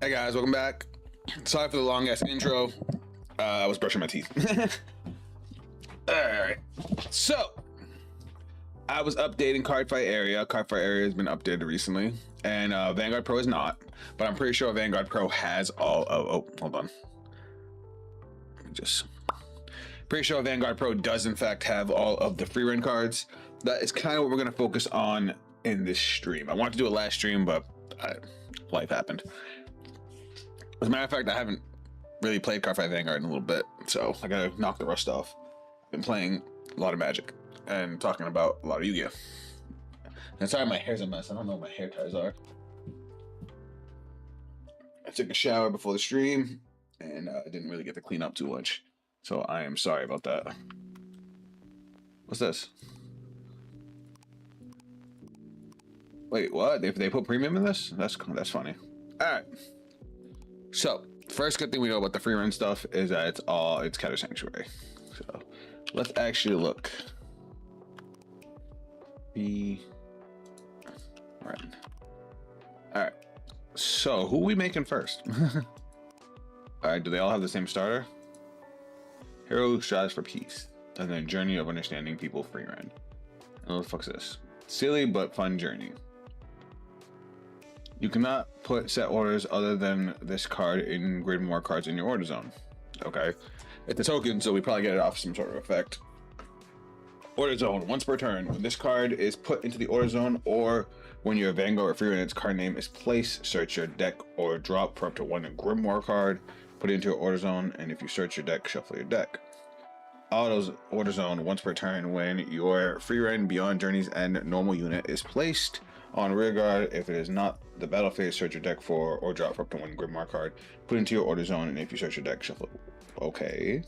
Hey guys, welcome back. Sorry for the long ass intro. I was brushing my teeth. Alright. So, I was updating Cardfight area. Cardfight area has been updated recently. And Vanguard Pro is not. But I'm pretty sure Vanguard Pro has all of. Oh, hold on. Just. Pretty sure Vanguard Pro does, in fact, have all of the Frieren cards. That is kind of what we're going to focus on in this stream. I wanted to do it last stream, but life happened. As a matter of fact, I haven't really played Cardfight Vanguard in a little bit, so I gotta knock the rust off. I've been playing a lot of Magic and talking about a lot of Yu-Gi-Oh! And sorry, my hair's a mess. I don't know what my hair ties are. I took a shower before the stream, and I didn't really get to clean up too much, so I am sorry about that. What's this? Wait, what? They put premium in this? That's funny. All right. So, first good thing we know about the Frieren stuff is that it's Counter Sanctuary. So, let's actually look. Frieren. Alright. So, who are we making first? Alright, do they all have the same starter? Hero who strives for peace. And then Journey of Understanding People Frieren. And what the fuck's this? Silly but fun journey. You cannot put set orders other than this card in grid more cards in your order zone. Okay. It's a token, so we probably get it off some sort of effect. Order zone, once per turn. When this card is put into the order zone, or when your Vanguard or Frieren its card name is placed, search your deck or drop for up to one Grimoire card, put it into your order zone, and if you search your deck, shuffle your deck. Autos order zone once per turn when your Frieren Beyond Journey's End normal unit is placed on rear guard. If it is not the battle phase, search your deck for or drop for up to one Grimoire card, put into your order zone, and if you search your deck, shuffle. Okay.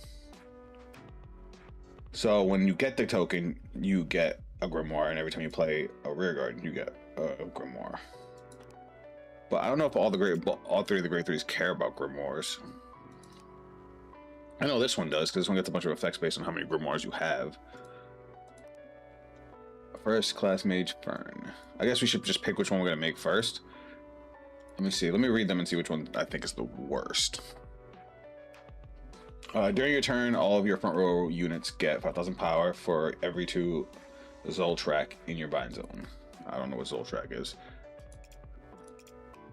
So when you get the token, you get a Grimoire, and every time you play a rear guard, you get a Grimoire. But I don't know if all three of the grade 3s care about Grimoires. I know this one does, because this one gets a bunch of effects based on how many Grimoires you have. First class Mage Fern. I guess we should just pick which one we're going to make first. Let me see. Let me read them and see which one I think is the worst. During your turn, all of your front row units get 5,000 power for every 2 Zoltrack in your bind zone. I don't know what Zoltrack is.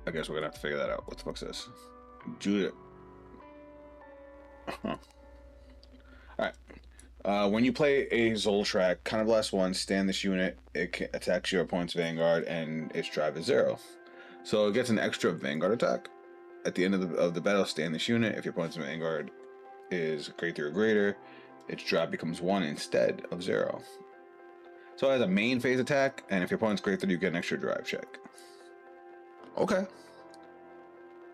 I guess we're going to have to figure that out. What the fuck's this? Judith. Huh. Alright. When you play a Zoltrack, kind of last one, stand this unit, it attacks your opponent's Vanguard, and its drive is 0. So it gets an extra Vanguard attack. At the end of the battle, stand this unit. If your opponent's Vanguard is grade 3 or greater, its drive becomes 1 instead of 0. So it has a main phase attack, and if your opponent's grade 3, you get an extra drive check. Okay.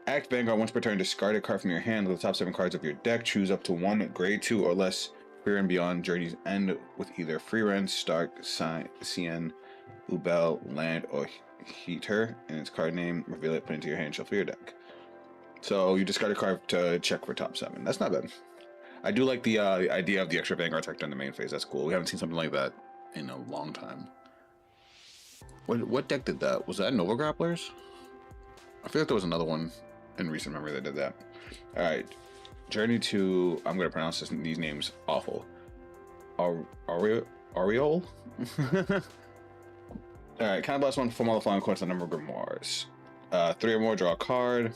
Act Vanguard once per turn, discard a card from your hand with the top 7 cards of your deck. Choose up to 1 grade 2 or less Frieren Beyond Journey's End with either Frieren, Stark, Cien, Ubel, Land, or Heater in its card name. Reveal it, put it into your hand, shuffle your deck. So you discard a card to check for top 7. That's not bad. I do like the idea of the extra Vanguard attack during the main phase. That's cool. We haven't seen something like that in a long time. What deck did that? Was that Nova Grapplers? I feel like there was another one in recent memory that did that. All right, Journey to, I'm gonna pronounce these names awful. Ariole. All right, kind of blast 1 from all the flying coins, the number of Grimoires. 3 or more, draw a card.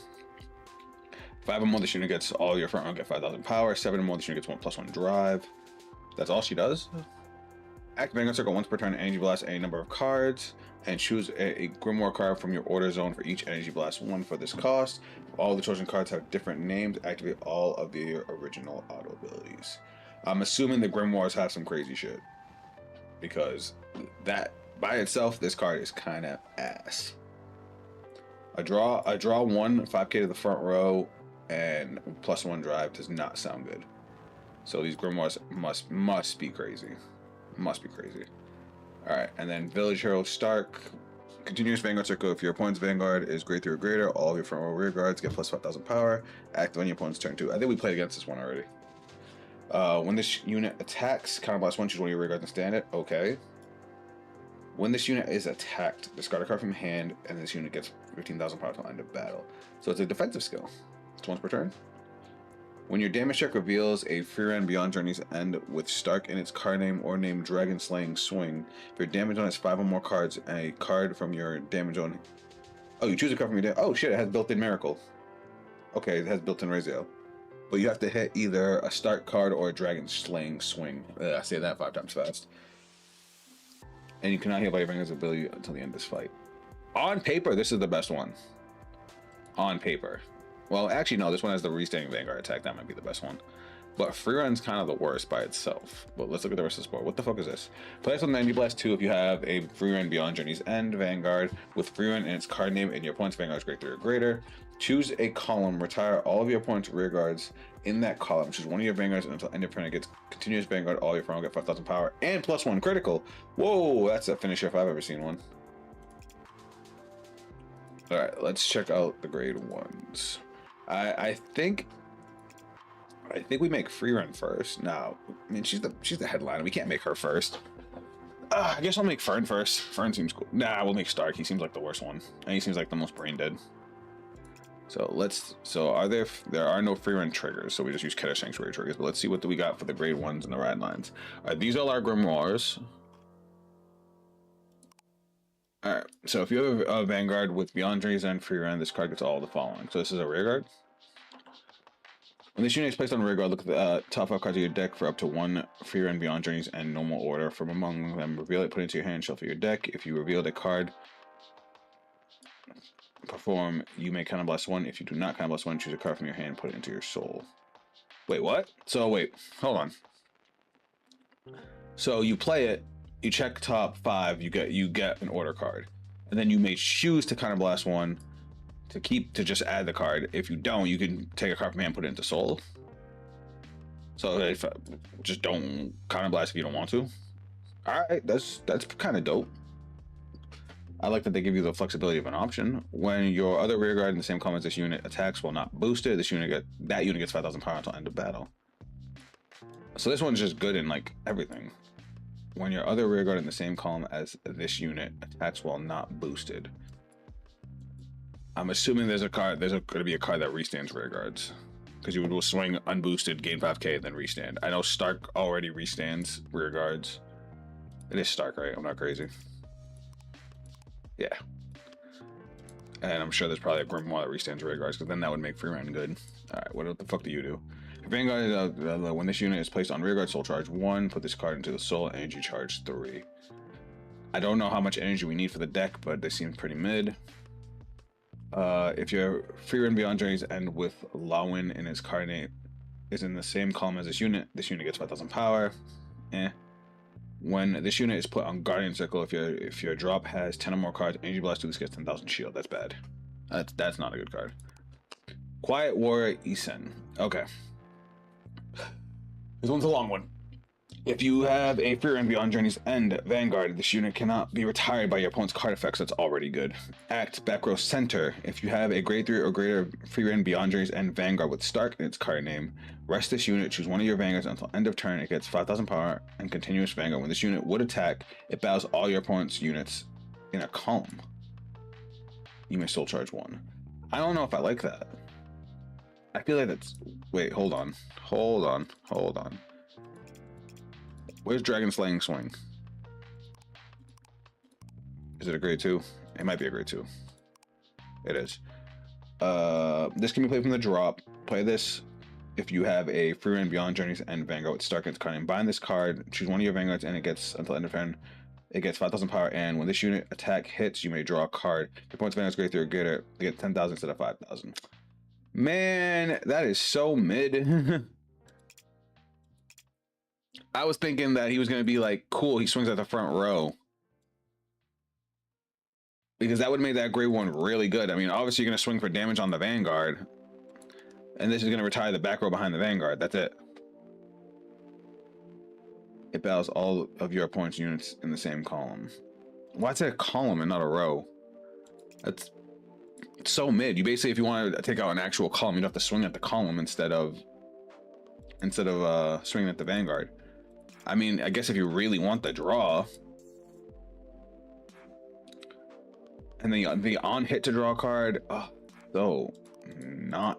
5 or more, this unit gets all your front row get 5,000 power. 7 or more, this unit gets 1+1 drive. That's all she does. Act Vanguard Circle once per turn, energy blast any number of cards, and choose a Grimoire card from your order zone for each energy blast 1 for this cost. All the chosen cards have different names. Activate all of the original auto abilities. I'm assuming the Grimoires have some crazy shit, because that by itself, this card is kind of ass. A draw 1, 5k to the front row, and +1 drive does not sound good. So these Grimoires must be crazy. Must be crazy. Alright, and then Village Hero Stark. Continuous Vanguard Circle. If your opponent's Vanguard is grade 3 or greater, all of your front row rear guards get plus 5,000 power. Active on your opponent's turn 2. I think we played against this one already. When this unit attacks, counterblast 1, choose one of your rear guards and stand it. Okay. When this unit is attacked, discard a card from hand, and this unit gets 15,000 power till end of battle. So it's a defensive skill. It's once per turn. When your damage check reveals a Frieren Beyond Journey's End with Stark in its card name or name Dragon Slaying Swing, if your damage zone has 5 or more cards and a card from your damage zone. Oh, you choose a card from your oh shit, it has built-in Miracle. Okay, it has built-in Raziel. But you have to hit either a Stark card or a Dragon Slaying Swing. I say that 5 times fast. And you cannot heal by your Vanguard's ability until the end of this fight. On paper, this is the best one. On paper. Well, actually, no, this one has the Restanding Vanguard attack. That might be the best one. But Frieren's kind of the worst by itself. But let's look at the rest of the board. What the fuck is this? Play this on Energy Blast 2 if you have a Frieren Beyond Journey's End Vanguard with Frieren in its card name and your opponent's Vanguard's grade 3 or greater. Choose a column, retire all of your opponent's rear guards in that column. Choose one of your Vanguards until end of turn it gets continuous Vanguard, all your front will get 5,000 power and +1 critical. Whoa, that's a finisher if I've ever seen one. Alright, let's check out the grade 1s. I think we make Frieren first. No, I mean she's the headliner. We can't make her first. I guess I'll make Fern first. Fern seems cool. Nah, we'll make Stark. He seems like the worst one, and he seems like the most brain dead. So there are no Frieren triggers, so we just use Keter Sanctuary triggers. But let's see what we got for the grade 1s and the rad lines. All right, these are our grimoires. All right, so if you have a Vanguard with Beyond Journey's End Frieren, this card gets all the following. So this is a rear guard. When this unit is placed on rear guard, look at the top 5 cards of your deck for up to 1 Frieren Beyond Journey's End normal order. From among them, reveal it, put it into your hand, shuffle your deck. If you revealed a card, perform, you may counterblast 1. If you do not counterblast 1, choose a card from your hand, put it into your soul. Wait, what? So wait, hold on. So you play it, you check top 5, you get an order card, and then you may choose to counterblast 1 to just add the card. If you don't, you can take a card from hand, put it into soul. So if just don't counterblast if you don't want to. All right, that's kind of dope. I like that they give you the flexibility of an option. When your other rear guard in the same column as this unit attacks while not boosted, that unit gets 5,000 power until end of battle. So this one's just good in like everything. When your other rear guard in the same column as this unit attacks while not boosted. I'm assuming there's going to be a card that restands rear guards, because you will swing unboosted, gain 5k, then restand. I know Stark already restands rear guards. It is Stark, right? I'm not crazy. Yeah. And I'm sure there's probably a Grimoire that restands rear guards, because then that would make Frieren good. Alright, what the fuck do you do? If Vanguard, when this unit is placed on rear guard, soul charge 1, put this card into the soul, energy charge 3. I don't know how much energy we need for the deck, but they seem pretty mid. If your Frieren Beyond Journey's End with Lawin in its card name is in the same column as this unit gets 5,000 power. When this unit is put on Guardian Circle, if your drop has 10 or more cards, Energy Blast 2, this gets 10,000 shield. That's bad. That's not a good card. Quiet Warrior Isen. Okay. This one's a long one. If you have a Frieren Beyond Journey's End Vanguard, this unit cannot be retired by your opponent's card effects. That's already good. Act back row center. If you have a grade 3 or greater Frieren Beyond Journey's End Vanguard with Stark in its card name, rest this unit, choose one of your Vanguards until end of turn. It gets 5,000 power and continuous Vanguard. When this unit would attack, it battles all your opponent's units in a column. You may soul charge 1. I don't know if I like that. I feel like that's... Wait, hold on. Where's Dragon Slaying Swing? Is it a grade 2? It might be a grade 2. It is. This can be played from the drop. Play this if you have a Frieren Beyond Journey's End Vanguard with Stark in its card name. Bind this card, choose one of your Vanguards, and it gets, until end of turn, it gets 5,000 power, and when this unit attack hits, you may draw a card. If your opponent's Vanguard's grade 3 or greater, you get 10,000 instead of 5,000. Man, that is so mid. I was thinking that he was going to be like, cool, he swings at the front row. Because that would make that grade 1 really good. I mean, obviously you're going to swing for damage on the Vanguard. And this is going to retire the back row behind the Vanguard. That's it. It battles all of your opponent's units in the same column. Why is it a column and not a row? That's so mid. You basically, if you want to take out an actual column, you'd have to swing at the column instead of swinging at the Vanguard. I mean, I guess if you really want the draw, And the on hit to draw a card. Oh, so not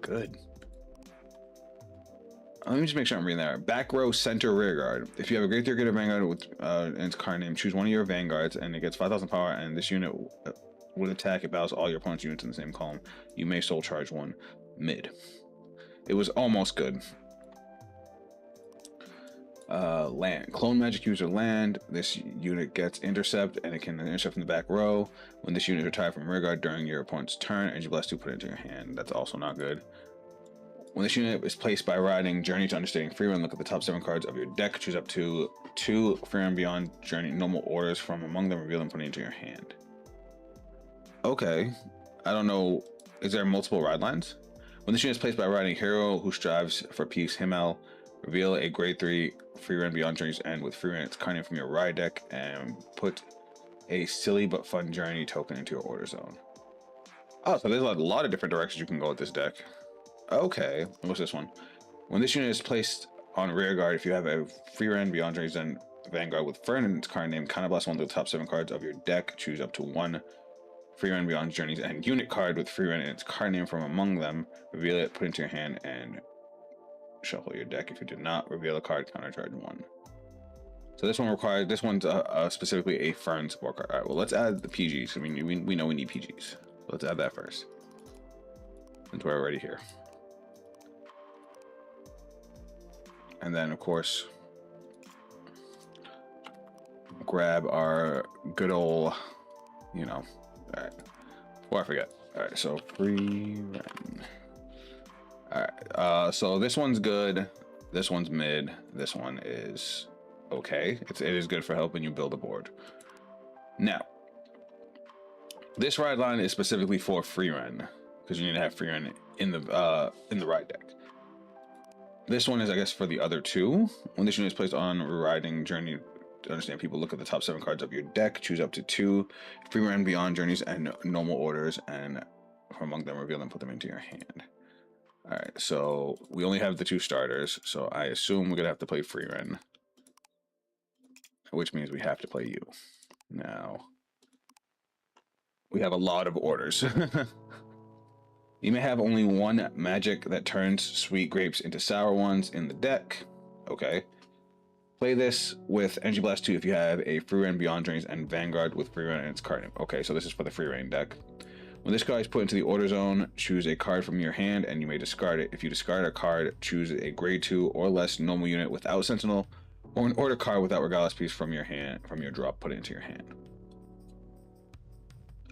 good. Let me just make sure I'm reading that. Back row, center, rear guard. If you have a grade 3 greater Vanguard with its card name, choose one of your Vanguards, and it gets 5,000 power. And this unit would attack. It battles all your opponent's units in the same column. You may soul charge one. Mid. It was almost good. Land. Clone magic user land. This unit gets intercept, and it can intercept from the back row. When this unit is retired from rear guard during your opponent's turn, and you bless 2, put it into your hand. That's also not good. When this unit is placed by riding Journey to Understanding Frieren, look at the top 7 cards of your deck. Choose up to 2 Frieren Beyond Journey normal orders from among them. Reveal them, put it into your hand. Okay. I don't know. Is there multiple ride lines? When this unit is placed by riding hero who strives for peace, Himmel, reveal a grade 3 Frieren Beyond Journey's End with Frieren its card name from your ride deck and put a silly but fun journey token into your order zone. Oh, so there's a lot of different directions you can go with this deck. Okay, what's this one? When this unit is placed on rear guard, if you have a Frieren Beyond Journey's End Vanguard with Frieren its card name, counterblast one of the top 7 cards of your deck. Choose up to 1 Frieren Beyond Journey's End unit card with Frieren and its card name from among them. Reveal it, put it into your hand, and shuffle your deck. If you did not reveal a card, countercharge 1. So this one requires. This one's specifically a Frieren support card. All right. Well, let's add the PGs. I mean, we know we need PGs. Let's add that first, since we're already here. And then, of course, grab our good old, you know. All right. Before I forget. All right. So Frieren. All right. So this one's good. This one's mid. This one is okay. It is good for helping you build a board. Now, this ride line is specifically for Frieren because you need to have Frieren in the ride deck. This one is, I guess, for the other 2. When this unit is placed on riding Journey to Understand People, look at the top 7 cards of your deck. Choose up to 2 Frieren Beyond Journeys and normal orders, and from among them, reveal them, put them into your hand. All right, so we only have the 2 starters, so I assume we're gonna have to play Frieren, which means we have to play you. Now, we have a lot of orders. You may have only 1 magic that turns sweet grapes into sour ones in the deck. Okay. Play this with Energy Blast 2 if you have a Frieren Beyond Journeys and Vanguard with Frieren and its card name. Okay, so this is for the Frieren deck. When this card is put into the order zone, choose a card from your hand and you may discard it. If you discard a card, choose a grade 2 or less normal unit without Sentinel, or an order card without Regardless piece from your hand, from your drop, put it into your hand.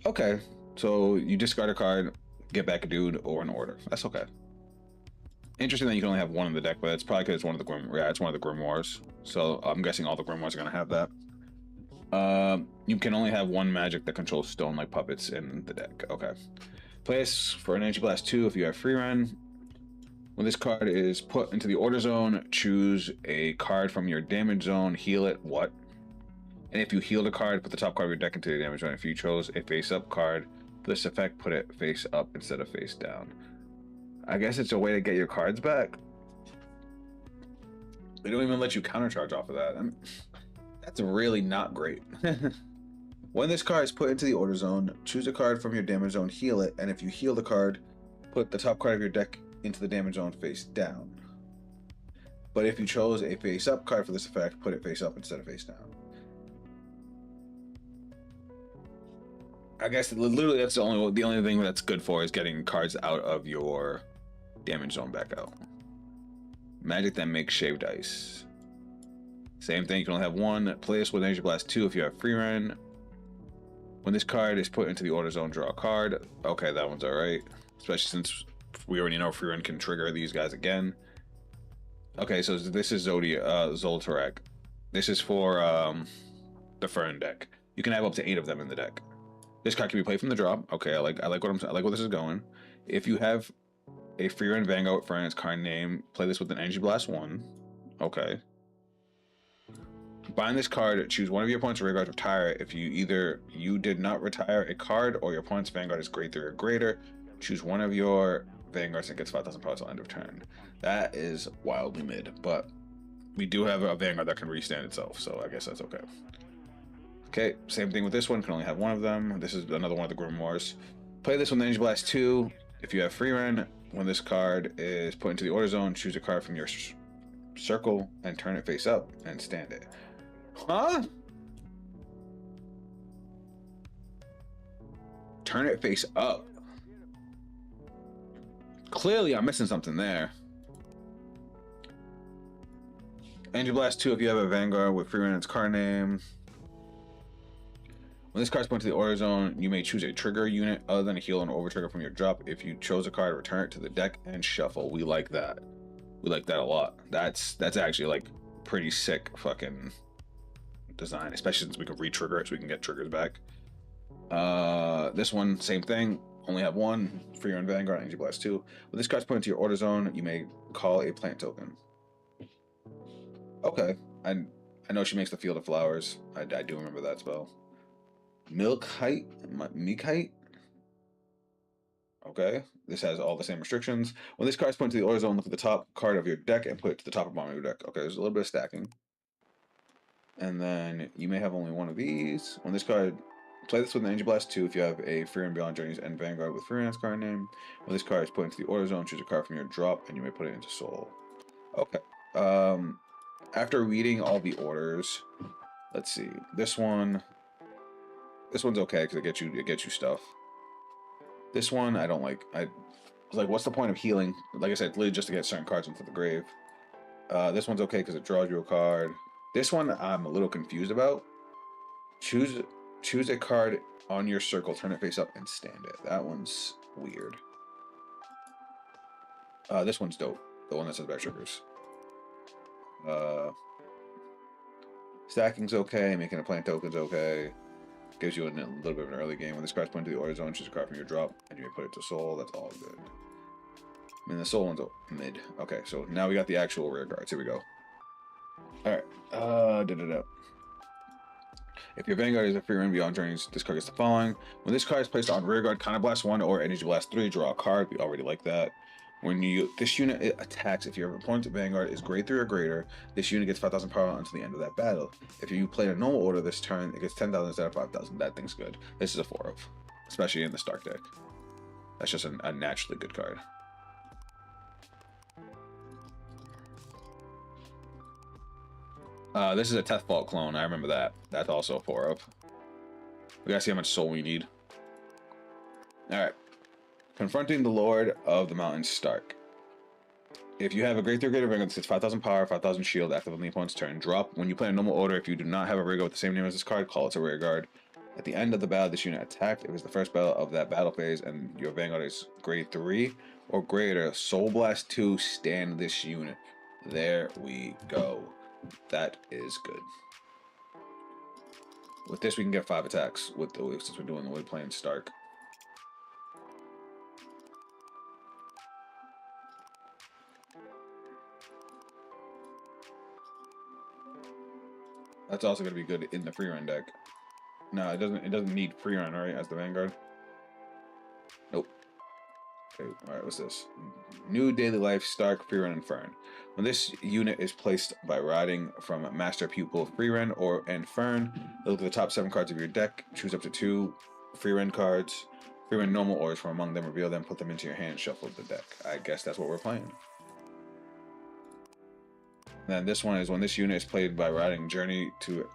Okay, so you discard a card, get back a dude or an order. That's okay. Interesting that you can only have 1 in the deck, but it's probably because it's one of the it's one of the Grimoires. So I'm guessing all the Grimoires are gonna have that. You can only have 1 magic that controls stone like puppets in the deck. Okay. Play this for an Energy Blast 2 if you have Frieren. When this card is put into the order zone, choose a card from your damage zone, heal it. What? And if you healed a card, put the top card of your deck into the damage zone. If you chose a face-up card, for this effect, put it face up instead of face down. I guess it's a way to get your cards back. They don't even let you countercharge off of that. I mean, that's really not great. When this card is put into the order zone, choose a card from your damage zone, heal it, and if you heal the card, put the top card of your deck into the damage zone face down. But if you chose a face up card for this effect, put it face up instead of face down. I guess literally that's the only thing that's good for is getting cards out of your damage zone back out. Magic that makes shaved ice. Same thing, you can only have 1. Play this with Energy Blast 2 if you have Frieren. When this card is put into the order zone, draw a card. Okay, that one's alright. Especially since we already know Frieren can trigger these guys again. Okay, so this is Zoltarek. This is for the Frieren deck. You can have up to 8 of them in the deck. This card can be played from the drop. Okay, I like where this is going. If you have a Frieren Vanguard with Frieren's card name, play this with an Energy Blast 1. Okay. Bind this card, choose one of your opponent's rear guard to retire. If you did not retire a card or your opponent's Vanguard is grade 3 or greater, choose one of your Vanguards and gets 5,000 power till end of turn. That is wildly mid, but we do have a Vanguard that can restand itself, so I guess that's okay. Okay, same thing with this one. Can only have one of them. This is another one of the Grimoires. Play this with Energy Blast 2. If you have Frieren, when this card is put into the order zone, choose a card from your circle and turn it face up and stand it. Huh? Turn it face up. Clearly, I'm missing something there. Energy Blast 2, if you have a Vanguard with Frieren's card name. When this card's put into the order zone, you may choose a trigger unit other than a heal and over trigger from your drop. If you chose a card, return it to the deck and shuffle. We like that. We like that a lot. That's actually like pretty sick fucking design, especially since we can re-trigger it so we can get triggers back. This one, same thing. Only have one. Frieren Vanguard, Energy Blast 2. When this card's put into your order zone, you may call a plant token. Okay. I know she makes the Field of Flowers. I do remember that spell. Milk height, okay, this has all the same restrictions. When this card's put into the order zone, look at the top card of your deck and put it to the top of bottom of your deck. Okay, there's a little bit of stacking. And then you may have only one of these. When this card, play this with an Energy Blast 2 if you have a Frieren Beyond Journeys and Vanguard with Frieren's card name. When this card is put into the order zone, choose a card from your drop and you may put it into Soul. Okay. After reading all the orders, let's see. This one's okay because it gets you stuff. This one I don't like. I was like, what's the point of healing? Like I said, literally just to get certain cards into the grave. This one's okay because it draws you a card. This one I'm a little confused about. Choose a card on your circle, turn it face up, and stand it. That one's weird. This one's dope. The one that says about triggers. Stacking's okay. Making a plant token's okay. Gives you a little bit of an early game. When this card's put into the order zone, choose a card from your drop, and you may put it to Soul. That's all good. I mean, the Soul one's mid. Okay, so now we got the actual rear guards. Here we go. Alright. If your Vanguard is a Frieren Beyond Journeys, this card gets the following. When this card is placed on rear guard, Counter Blast 1 or Energy Blast 3, draw a card. We already like that. When this unit attacks, if your opponent's Vanguard is grade 3 or greater, this unit gets 5,000 power until the end of that battle. If you play a normal order this turn, it gets 10,000 instead of 5,000. That thing's good. This is a 4 of, especially in the Stark deck. That's just a naturally good card. This is a Tethvault clone. I remember that. That's also a 4 of. We gotta see how much soul we need. Alright. Confronting the Lord of the Mountains, Stark. If you have a grade 3 greater Vanguard that gets 5,000 power, 5,000 shield, active on the opponent's turn, drop. When you play a normal order, if you do not have a rear guard with the same name as this card, call it a rear guard. At the end of the battle, this unit attacked. If it's the first battle of that battle phase and your Vanguard is grade 3 or greater, Soul Blast 2, stand this unit. There we go. That is good. With this, we can get 5 attacks since we're doing the wood playing Stark. That's also going to be good in the Frieren deck. No, it doesn't need Frieren, right, as the Vanguard? Nope. Okay, alright, what's this? New Daily Life, Stark, Frieren, and Fern. When this unit is placed by riding from Master Pupil Frieren and Fern, look at the top 7 cards of your deck, choose up to 2 Frieren cards, Frieren normal orders from among them, reveal them, put them into your hand, and shuffle the deck. I guess that's what we're playing. Then this one is when this unit is played by riding journey to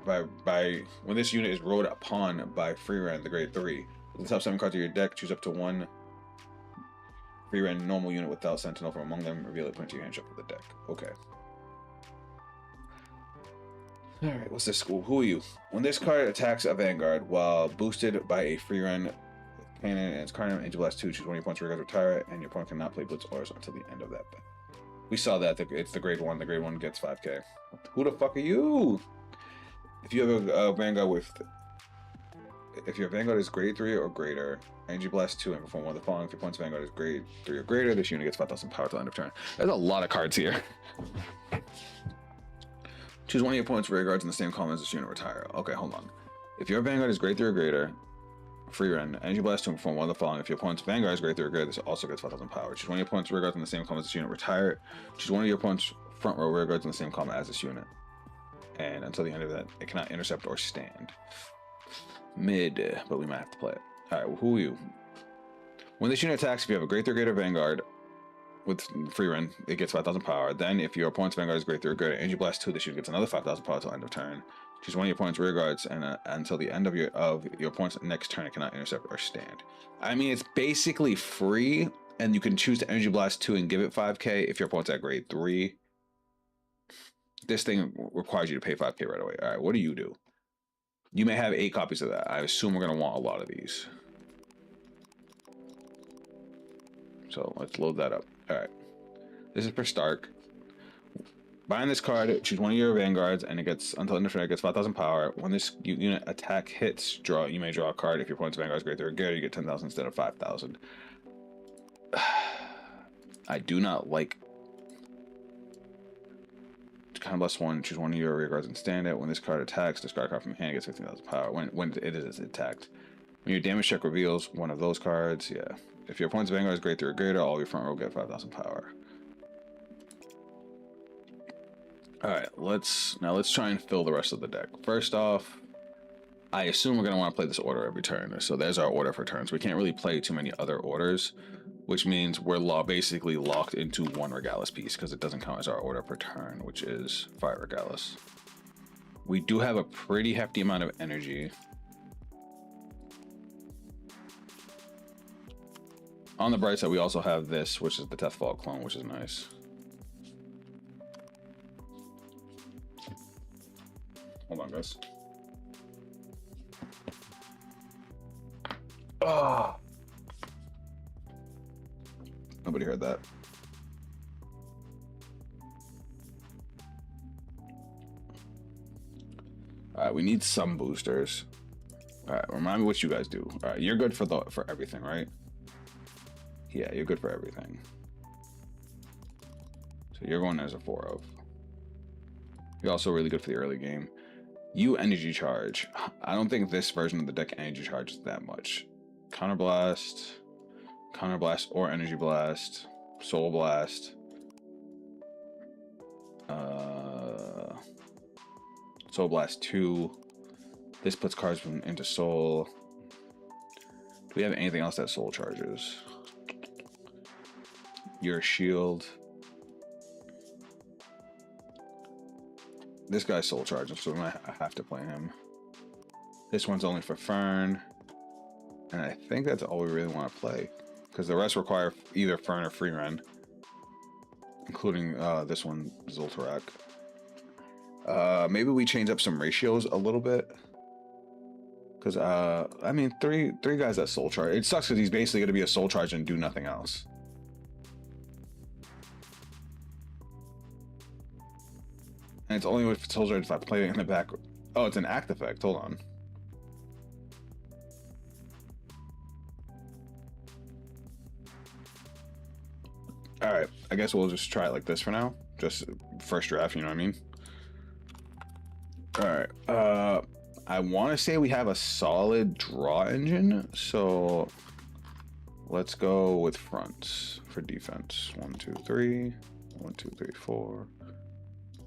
when this unit is rode upon by Frieren, the grade 3. With the top 7 cards of your deck, choose up to 1 Frieren normal unit without Sentinel from among them, reveal it, put into your hand, shuffle the deck. Okay. Alright, what's this school? Who are you? When this card attacks a Vanguard while boosted by a Frieren cannon and its card name, Angel Blast 2, choose one of your opponent's rear guards, retire it, and your opponent cannot play Blitz orders until the end of that battle. We saw that. It's the grade 1. The grade 1 gets 5k. Who the fuck are you? If you have a Vanguard with... If your Vanguard is grade 3 or greater, Energy Blast 2 and perform one of the following. If your opponent's Vanguard is grade 3 or greater, this unit gets 5,000 power till the end of turn. There's a lot of cards here. Choose one of your opponent's rear guards in the same column as this unit, retire. Okay, hold on. If your Vanguard is grade 3 or greater, Frieren, Energy Blast 2 and perform one of the following. If your opponent's Vanguard is grade 3 or greater, this also gets 5,000 power. Choose one of your opponent's rear guards in the same column as this unit, retire it. Choose one of your opponent's front row rear guards in the same column as this unit. and until the end of that, it cannot intercept or stand. Mid, but we might have to play it. All right, who are you? When this unit attacks, if you have a Grade 3 or greater Vanguard with Frieren, it gets 5,000 power. Then, if your opponent's Vanguard is Grade 3 or greater, Energy Blast 2, this unit gets another 5,000 power till end of turn. Choose one of your opponent's rear guards, and until the end of your opponent's next turn, it cannot intercept or stand. I mean, it's basically free, and you can choose to Energy Blast 2 and give it 5k if your opponent's at Grade 3. This thing requires you to pay 5k right away. All right, what do you do? You may have 8 copies of that. I assume we're going to want a lot of these. So let's load that up. All right. This is for Stark. Buying this card, choose one of your Vanguards, and it gets, until end of turn, it gets 5,000 power. When this unit attack hits, you may draw a card. If your opponent's Vanguard is Grade 3 or greater, you get 10,000 instead of 5,000. I do not like... Kind of bless 1, choose one of your rear guards and stand it. When this card attacks, discard a card from your hand, gets 15,000 power. When it is attacked. When your damage check reveals one of those cards, yeah. If your opponent's Vanguard is Grade 3 or greater, all of your front row get 5,000 power. Alright, let's try and fill the rest of the deck. First off, I assume we're going to want to play this order every turn. So there's our order for turns. We can't really play too many other orders, which means we're basically locked into one Regalis piece because it doesn't count as our order per turn, which is 5 Regalis. We do have a pretty hefty amount of energy. On the bright side, we also have this, which is the Deathfall clone, which is nice. Hold on, guys. Ah. Nobody heard that. All right, we need some boosters. All right, remind me what you guys do. All right, you're good for everything, right? Yeah, you're good for everything. So you're going as a 4 of. You're also really good for the early game. You energy charge. I don't think this version of the deck energy charges that much. Counterblast or energy blast, soul blast. Soul blast 2. This puts cards into soul. Do we have anything else that soul charges? Your shield. This guy's soul charging, so I have to play him. This one's only for Fern. And I think that's all we really want to play. Because the rest require either Fern or Frieren. Including this one, Zoltarak. Maybe we change up some ratios a little bit. Because, I mean, three guys that soul charge. It sucks because he's basically going to be a soul charge and do nothing else. And it's only with soul charge if I play it in the back. Oh, it's an act effect. Hold on. All right, I guess we'll just try it like this for now. Just first draft, you know what I mean? All right, I want to say we have a solid draw engine, so let's go with fronts for defense. 1, 2, 3, 1, 2, 3, 4,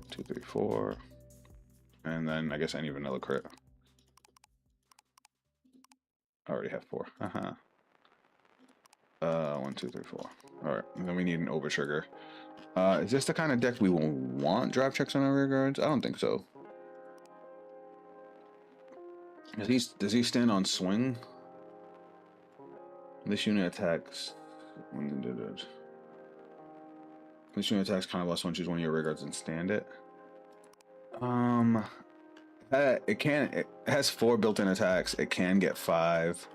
2, 3, 4, and then I guess any vanilla crit. I already have 4. 1, 2, 3, 4. All right, and then we need an over trigger. Is this the kind of deck we will want draft checks on our rear guards? I don't think so. Does he stand on swing? This unit attacks. This unit attacks kind of less one. Choose one of your rear guards and stand it. It has 4 built-in attacks. It can get 5.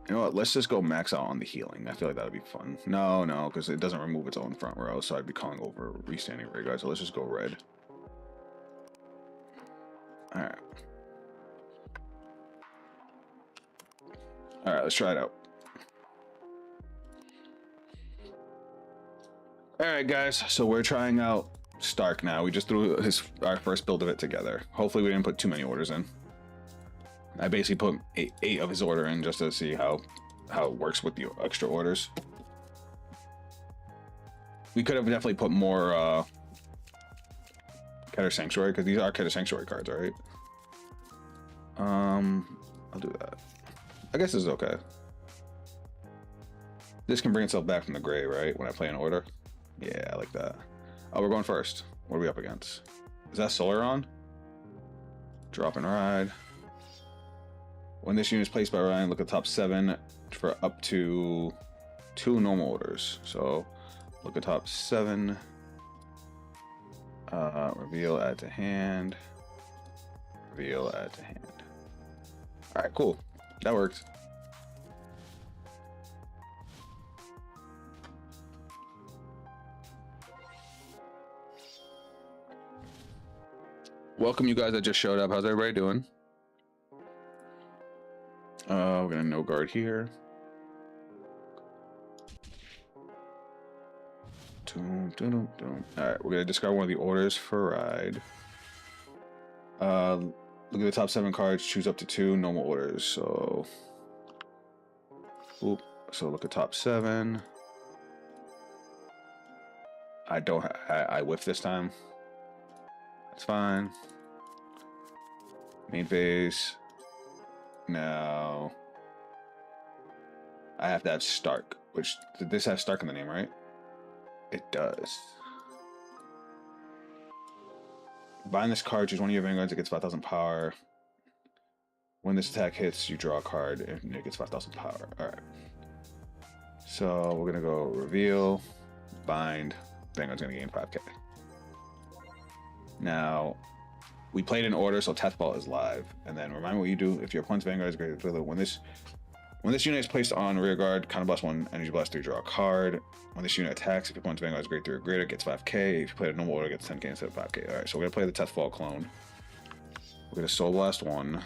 You know what? Let's just go max out on the healing. I feel like that would be fun. No, because it doesn't remove its own front row, so I'd be calling over restanding rear guards. So let's just go red. All right. All right, let's try it out. All right, guys. So we're trying out Stark now. We just threw our first build of it together. Hopefully we didn't put too many orders in. I basically put 8 of his order in just to see how it works with the extra orders. We could have definitely put more Keter Sanctuary, because these are Keter Sanctuary cards, right? I'll do that. I guess this is okay. This can bring itself back from the grave, right? When I play an order. Yeah, I like that. Oh, we're going first. What are we up against? Is that Solaron? Drop and ride. When this unit is placed by Ryan, look at top 7 for up to 2 normal orders. So look at top 7. Reveal, add to hand. Reveal, add to hand. All right, cool. That worked. Welcome, you guys that just showed up. How's everybody doing? We're gonna no guard here. All right, we're gonna discard one of the orders for ride. Look at the top 7 cards. Choose up to 2 normal orders. So, so look at top 7. I whiff this time. That's fine. Main phase. Now I have to have Stark, which this has Stark in the name, right? It does. Bind this card, choose one of your vanguards, it gets 5,000 power. When this attack hits, you draw a card and it gets 5,000 power. Alright. So we're gonna go reveal, bind, vanguard's gonna gain 5k. Now, we played in order, so Test Ball is live. And then remind me what you do if your opponent's vanguard is greater than when this unit is placed on rear guard, counter blast 1, energy blast 3, draw a card. When this unit attacks, if your opponent's vanguard is grade 3 or greater, it gets 5k. If you play a normal order, it gets 10k instead of 5k. Alright, so we're gonna play the Test Ball clone. We're gonna Soul Blast 1.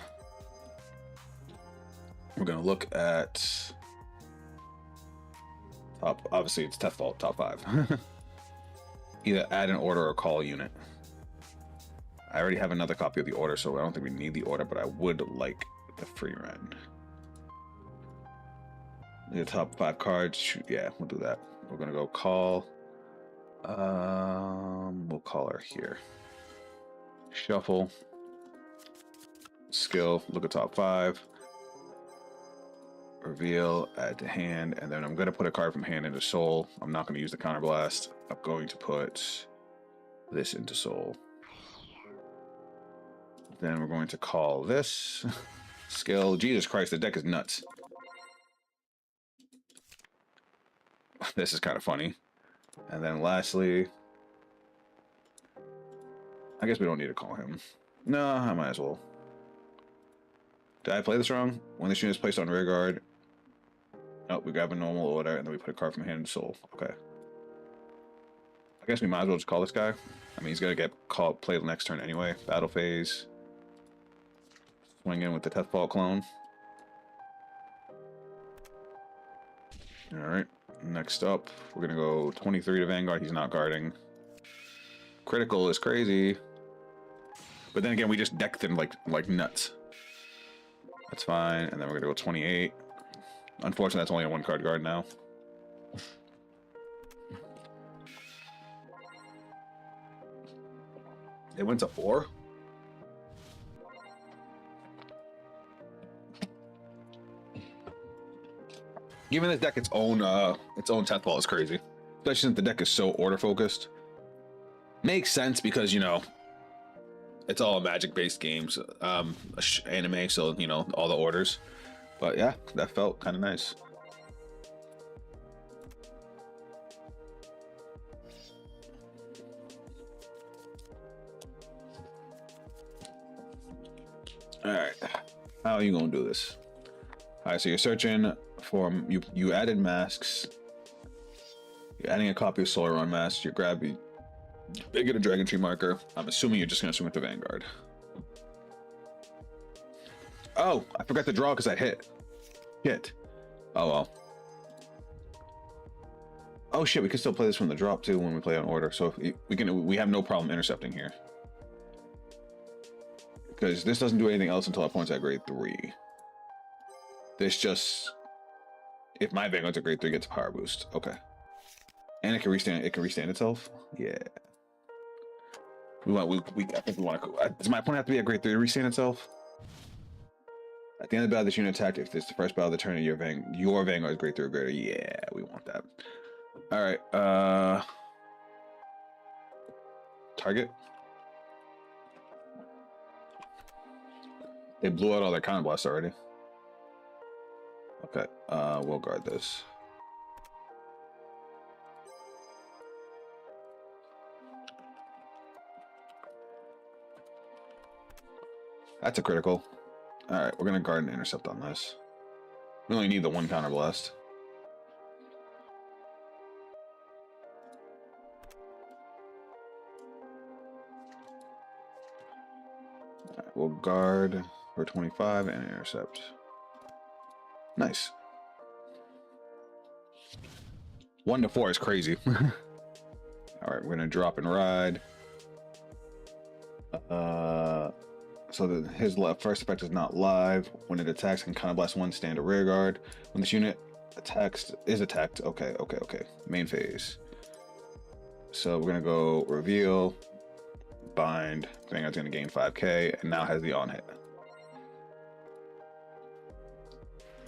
We're gonna look at top, obviously it's Test Ball, top 5. Either add an order or call a unit. I already have another copy of the order, so I don't think we need the order, but I would like the Frieren. The top 5 cards, yeah, we'll do that. We're gonna go call. We'll call her here. Shuffle. Skill, look at top 5. Reveal, add to hand, and then I'm gonna put a card from hand into soul. I'm not gonna use the counter blast. I'm going to put this into soul. Then we're going to call this skill. Jesus Christ, the deck is nuts. This is kind of funny. And then lastly, I guess we don't need to call him. No, I might as well. Did I play this wrong? When this unit is placed on rear guard. Oh, we grab a normal order and then we put a card from hand to soul. Okay. I guess we might as well just call this guy. I mean, he's gonna get played next turn anyway. Battle phase. Swing in with the Test Ball clone. Alright. Next up, we're gonna go 23 to Vanguard. He's not guarding. Critical is crazy. But then again, we just decked him like nuts. That's fine. And then we're gonna go 28. Unfortunately, that's only a 1-card guard now. It went to 4. Giving this deck its own Test Ball is crazy, especially since the deck is so order focused. Makes sense because, you know, it's all Magic-based games, anime, so, you know, all the orders. But yeah, that felt kind of nice. All right, how are you gonna do this? All right, so you're searching for you added masks. You're adding a copy of Solaron mask. You get a Dragon Tree marker. I'm assuming you're just gonna swing with the Vanguard. Oh, I forgot to draw because I hit. Shit. Oh well. Oh shit, we can still play this from the drop too when we play on order. So we have no problem intercepting here. Because this doesn't do anything else until our opponent's at grade 3. This just, if my Vanguard's at grade 3, gets a power boost. Okay. And it can restand itself? Yeah. I think we want to. Does my opponent have to be a grade 3 to restand itself? At the end of the battle, this unit attacked. If it's the first battle of the turn, your Vanguard is grade 3 or greater. Yeah, we want that. All right. Target. They blew out all their counter blasts already. Okay. We'll guard this. That's a critical. All right, we're gonna guard and intercept on this. We only need the one counter blast. All right, we'll guard for 25 and intercept. Nice. 1 to 4 is crazy. All right, we're gonna drop and ride. So his first effect is not live. When it attacks, can counterblast 1, stand a rear guard. When this unit is attacked. Okay. Main phase. So we're gonna go reveal, bind. Vanguard's gonna gain 5k, and now has the on hit.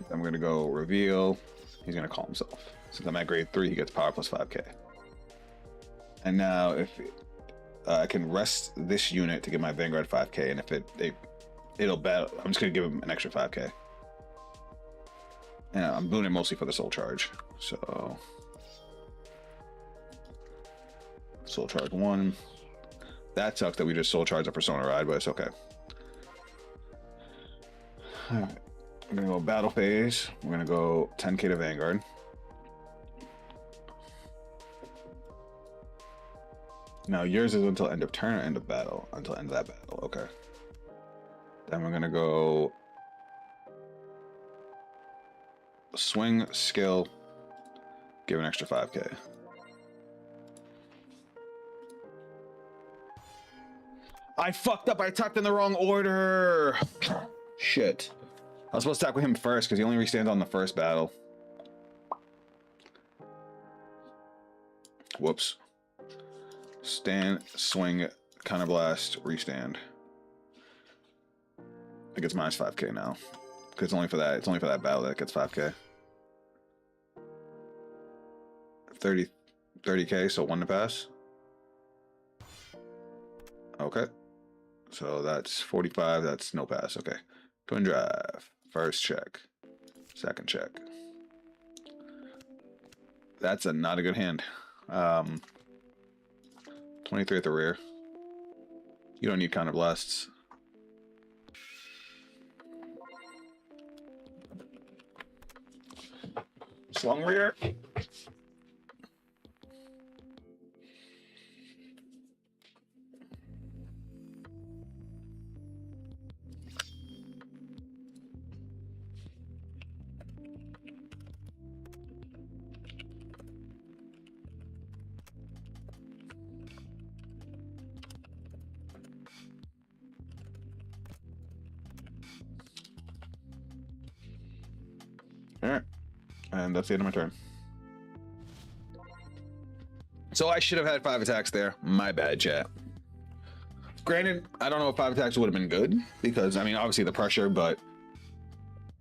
Then we're gonna go reveal. He's gonna call himself. Since I'm at grade 3, he gets power plus 5k. And now if I can rest this unit to give my Vanguard 5k, and if it'll battle, I'm just gonna give him an extra 5k. And I'm doing it mostly for the soul charge. So soul charge 1. That sucks that we just soul charge a persona ride, but it's okay. All right, I'm gonna go battle phase. We're gonna go 10k to Vanguard. Now yours is until end of turn or end of battle? Until end of that battle, okay. Then we're gonna go swing, skill, give an extra 5k. I fucked up, I attacked in the wrong order. Shit. I was supposed to attack with him first because he only restands on the first battle. Whoops. Stand, swing, counterblast, restand. It gets minus 5k now. Because it's only for that battle that it gets 5k. 30k, so 1 to pass. Okay. So that's 45, that's no pass. Okay. Twin drive. First check. Second check. That's not a good hand. 23 at the rear. You don't need counter blasts. Slung rear. Alright. And that's the end of my turn. So I should have had 5 attacks there. My bad, chat. Granted, I don't know if 5 attacks would have been good, because, I mean, obviously the pressure, but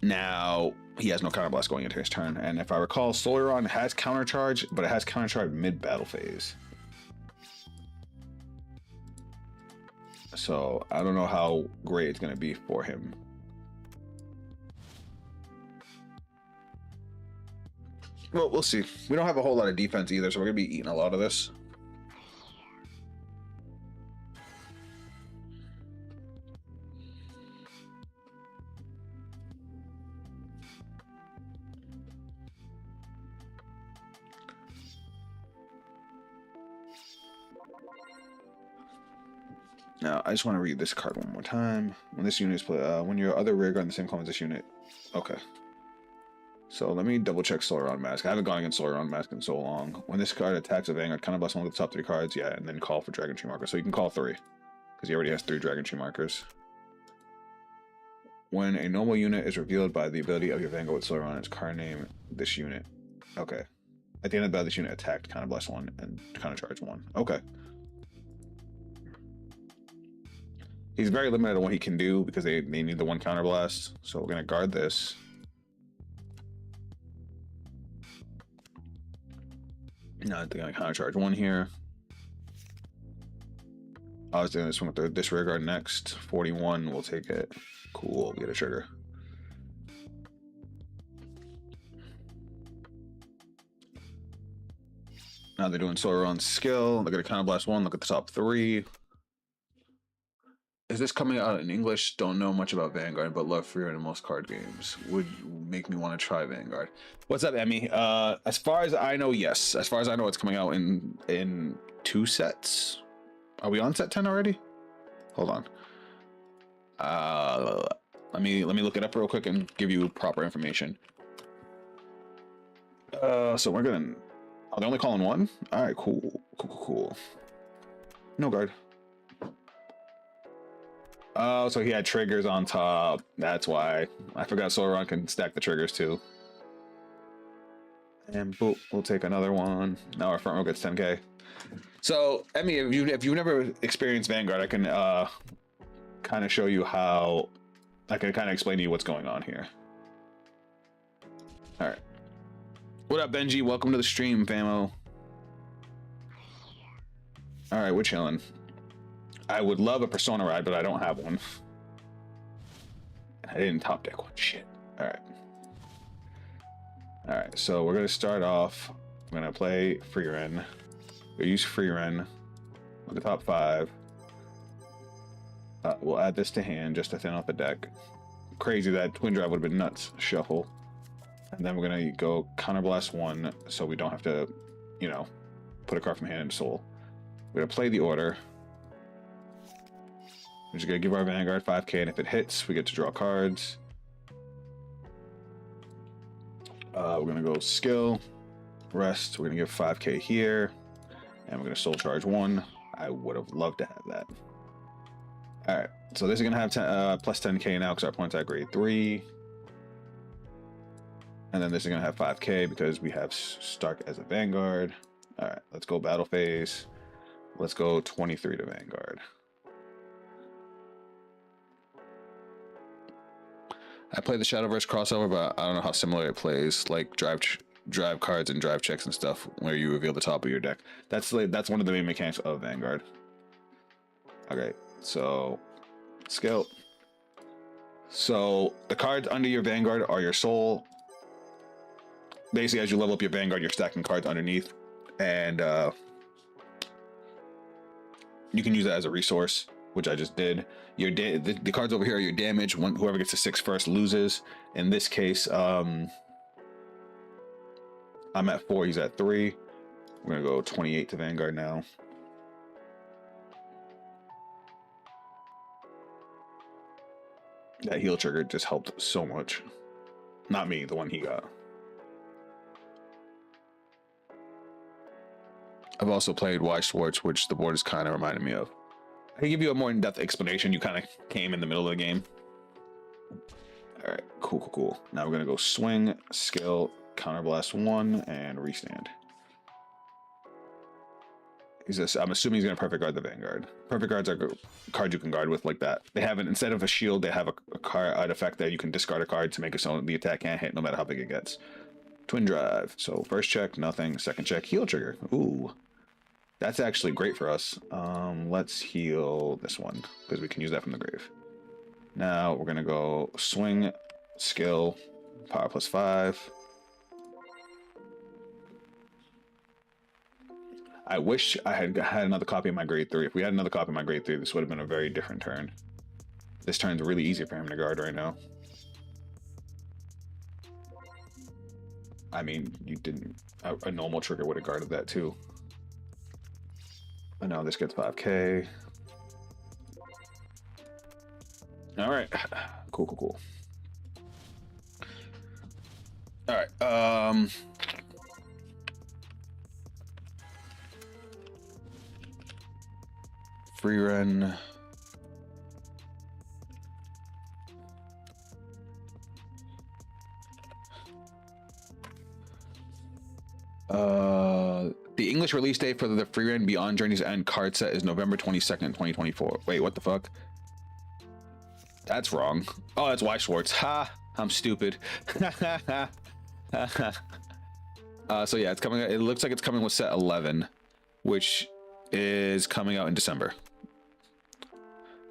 now he has no counter blast going into his turn. And if I recall, Solaron has counter charge, but it has counter charge mid-battle phase. So I don't know how great it's going to be for him. Well, we'll see. We don't have a whole lot of defense either, so we're going to be eating a lot of this. Now, I just want to read this card one more time. When this unit is played, when your other rear guard in the same column as this unit. Okay. So let me double check Solaron Mask. I haven't gone against Solaron Mask in so long. When this card attacks a Vanguard, kind of blast one of the top 3 cards, yeah, and then call for Dragon Tree markers. So you can call 3, because he already has 3 Dragon Tree markers. When a normal unit is revealed by the ability of your Vanguard with Solaron, its card name, this unit. Okay. At the end of the battle, this unit attacked, kind of blast 1, and kind of charge 1. Okay. He's very limited on what he can do because they need the one counter blast. So we're gonna guard this. Now they're gonna counter charge one here. I was doing this one with the disrear guard next. 41, we'll take it. Cool, get a trigger. Now they're doing Solar on skill. They're gonna counter blast one. Look at the top three. Is this coming out in English? Don't know much about Vanguard, but love Frieren in most card games. Would make me want to try Vanguard. What's up, Emmy? As far as I know, yes. As far as I know, it's coming out in 2 sets. Are we on set 10 already? Hold on. Let me look it up real quick and give you proper information. So we're gonna. Oh, they're only calling one. All right, cool. No guard. Oh, so he had triggers on top. That's why. I forgot Sauron can stack the triggers too. And boop, we'll take another one. Now our front row gets 10k. So, Emmy, if you've never experienced Vanguard, I can kind of show you how. I can kind of explain to you what's going on here. All right. What up, Benji? Welcome to the stream, famo. All right, we're chilling. I would love a Persona ride, but I don't have one. I didn't top deck one. Shit. All right. All right, so we're gonna start off. I'm gonna play Frieren. We'll use Frieren on the top 5. We'll add this to hand just to thin out the deck. Crazy, that twin drive would have been nuts. Shuffle. And then we're gonna go counterblast 1 so we don't have to, you know, put a card from hand into soul. We're gonna play the order. We're just gonna give our Vanguard 5k, and if it hits, we get to draw cards. We're gonna go skill, rest. We're gonna give 5k here, and we're gonna soul charge 1. I would have loved to have that. All right, so this is gonna have plus 10k now because our points at grade 3. And then this is gonna have 5k because we have Stark as a Vanguard. All right, let's go battle phase. Let's go 23 to Vanguard. I played the Shadowverse crossover, but I don't know how similar it plays. Like drive cards and drive checks and stuff, where you reveal the top of your deck. That's one of the main mechanics of Vanguard. Okay, so skill. So the cards under your Vanguard are your soul. Basically, as you level up your Vanguard, you're stacking cards underneath, and you can use that as a resource, which I just did. The cards over here are your damage. Whoever gets to 6 first loses. In this case, I'm at 4. He's at 3. We're gonna go 28 to Vanguard now. That heal trigger just helped so much. Not me, the one he got. I've also played Y Schwartz, which the board is kind of reminding me of. I can give you a more in-depth explanation. You kind of came in the middle of the game. All right, cool. Now we're gonna go swing, skill, counterblast 1, and restand. I'm assuming he's gonna perfect guard the Vanguard. Perfect guards are cards you can guard with like that. They have instead of a shield, they have a card effect that you can discard a card to make it so the attack can't hit no matter how big it gets. Twin drive. So first check, nothing. Second check, heal trigger. Ooh. That's actually great for us. Let's heal this one because we can use that from the grave. Now we're gonna go swing, skill, power plus 5. I wish I had another copy of my grade 3. If we had another copy of my grade 3, this would have been a very different turn. This turn's really easy for him to guard right now. I mean, you didn't. A normal trigger would have guarded that too. And now this gets 5k. All right, cool. All right, Frieren. The English release date for the Frieren Beyond Journey's End card set is November 22nd, 2024. Wait, what the fuck? That's wrong. Oh, that's Y Schwartz. Ha! I'm stupid. So yeah, it's coming. It looks like it's coming with set 11, which is coming out in December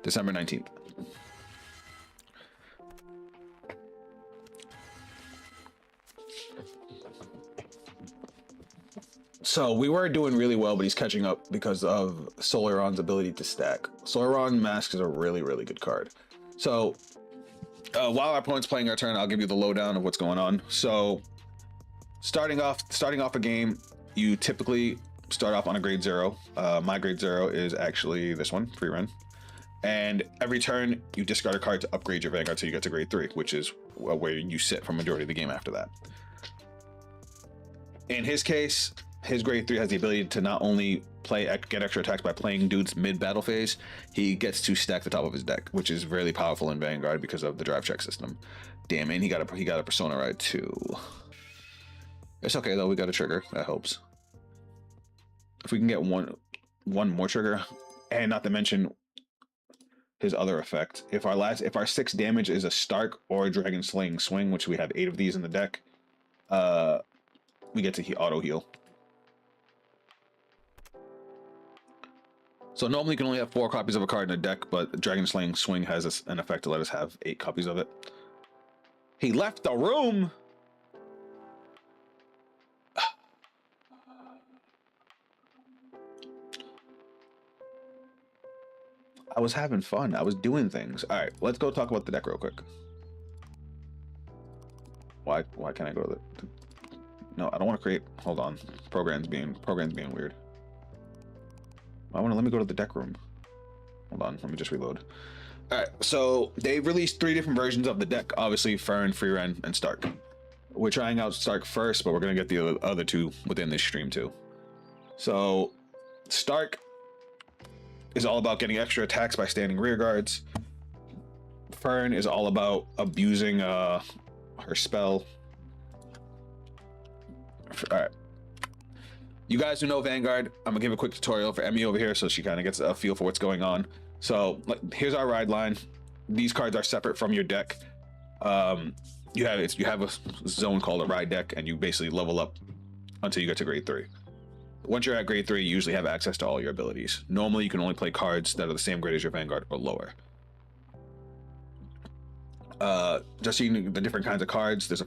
19th. So we were doing really well, but he's catching up because of Solaron's ability to stack. Solaron Mask is a really, really good card. So while our opponent's playing our turn, I'll give you the lowdown of what's going on. So starting off a game, you typically start off on a grade 0. My grade 0 is actually this one, Frieren. And every turn, you discard a card to upgrade your Vanguard till you get to grade 3, which is where you sit for majority of the game after that. In his case, his grade 3 has the ability to not only get extra attacks by playing dudes mid-battle phase, he gets to stack the top of his deck, which is really powerful in Vanguard because of the drive check system. Damn, and he got a Persona ride too. It's okay though, we got a trigger, that helps. If we can get one more trigger, and not to mention his other effect. If our 6 damage is a Stark or a Dragon Slaying Swing, which we have 8 of these in the deck, we get to auto heal. So normally you can only have 4 copies of a card in a deck, but Dragon Slaying Swing has an effect to let us have 8 copies of it. He left the room! I was having fun. I was doing things. All right, let's go talk about the deck real quick. Why can't I go to the... No, I don't want to create... Hold on. Program's being weird. Let me go to the deck room. Hold on, let me just reload. All right, so they released 3 different versions of the deck. Obviously, Frieren, Frieren, and Stark. We're trying out Stark first, but we're gonna get the other 2 within this stream too. So, Stark is all about getting extra attacks by standing rear guards. Frieren is all about abusing her spell. All right. You guys who know Vanguard, I'm gonna give a quick tutorial for Emmy over here so she kind of gets a feel for what's going on. So here's our ride line. These cards are separate from your deck. You have a zone called a ride deck, and you basically level up until you get to grade 3. Once you're at grade 3, you usually have access to all your abilities. Normally, you can only play cards that are the same grade as your Vanguard or lower. Just seeing the different kinds of cards, there's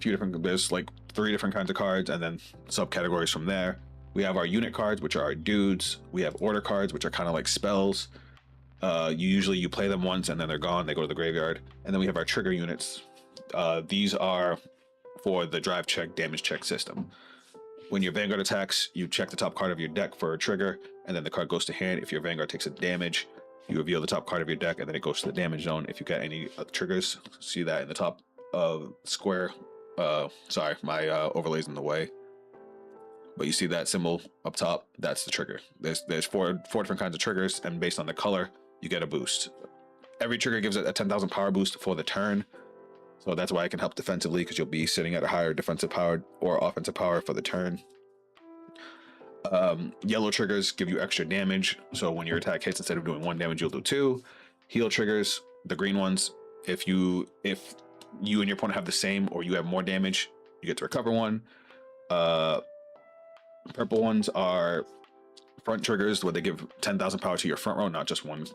like 3 different kinds of cards, and then subcategories from there. We have our unit cards, which are our dudes. We have order cards, which are kind of like spells. You play them once and then they're gone. They go to the graveyard. And then we have our trigger units. These are for the drive check, damage check system. When your Vanguard attacks, you check the top card of your deck for a trigger, and then the card goes to hand. If your Vanguard takes a damage, you reveal the top card of your deck, and then it goes to the damage zone. If you get any triggers, see that in the top square. Sorry, my overlay's in the way. But you see that symbol up top, that's the trigger. There's four different kinds of triggers, and based on the color, you get a boost. Every trigger gives it a 10,000 power boost for the turn. So that's why it can help defensively, because you'll be sitting at a higher defensive power or offensive power for the turn. Yellow triggers give you extra damage. So when your attack hits, instead of doing 1 damage, you'll do 2. Heal triggers, the green ones, if you and your opponent have the same or you have more damage, you get to recover 1. Purple ones are front triggers, where they give 10,000 power to your front row, not just one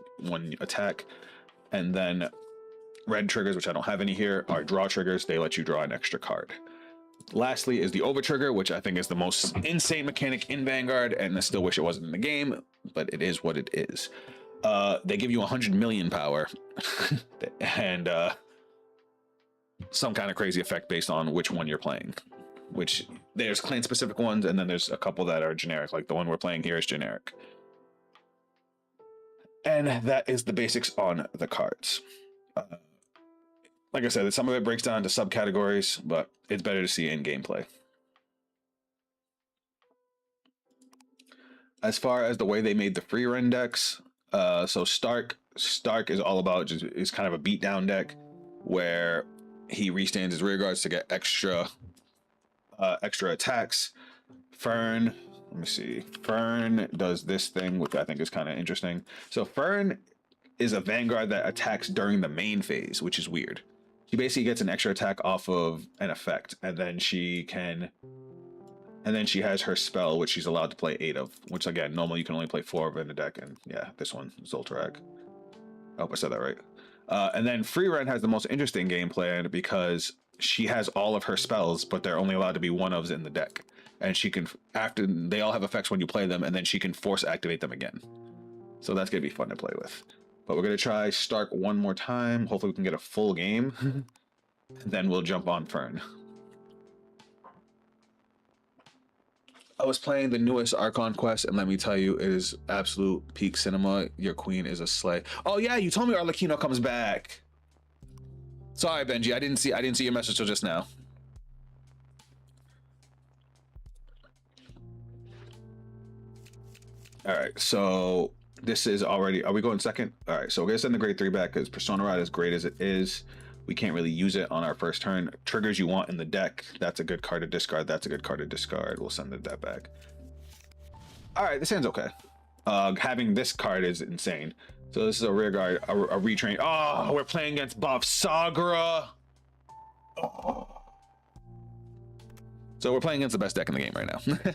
attack. And then red triggers, which I don't have any here, are draw triggers. They let you draw an extra card. Lastly is the over trigger, which I think is the most insane mechanic in Vanguard, and I still wish it wasn't in the game, but it is what it is. They give you 100 million power and some kind of crazy effect based on which one you're playing. Which there's clan specific ones, and then there's a couple that are generic, like the one we're playing here is generic. And that is the basics on the cards. Like I said, some of it breaks down to subcategories, but it's better to see in gameplay. As far as the way they made the Frieren decks, so Stark is all about is kind of a beatdown deck where he restands his rear guards to get extra attacks. Fern, let me see. Fern does this thing, which I think is kind of interesting. So Fern is a Vanguard that attacks during the main phase, which is weird. She basically gets an extra attack off of an effect, and then she has her spell, which she's allowed to play 8 of, which again, normally you can only play 4 of in the deck, and yeah, this one, Zoltarak. I hope I said that right. And then Frieren has the most interesting game plan because she has all of her spells, but they're only allowed to be 1-ofs in the deck. And she can, after they all have effects when you play them, and then she can force activate them again. So that's going to be fun to play with. But we're going to try Stark one more time. Hopefully we can get a full game. Then we'll jump on Fern. I was playing the newest Archon quest, and let me tell you, it is absolute peak cinema. Your queen is a slay. Oh yeah, you told me Arlecchino comes back. Sorry, Benji, I didn't see your message till just now. All right, so this is already. Are we going second? All right, so we're gonna send the grade 3 back because Persona Rod, as great as it is, we can't really use it on our first turn. Triggers you want in the deck. That's a good card to discard. That's a good card to discard. We'll send that back. All right, this hand's okay. Having this card is insane. So this is a rear guard, a retrain. Oh, we're playing against Buff Sagra. Oh. So we're playing against the best deck in the game right now.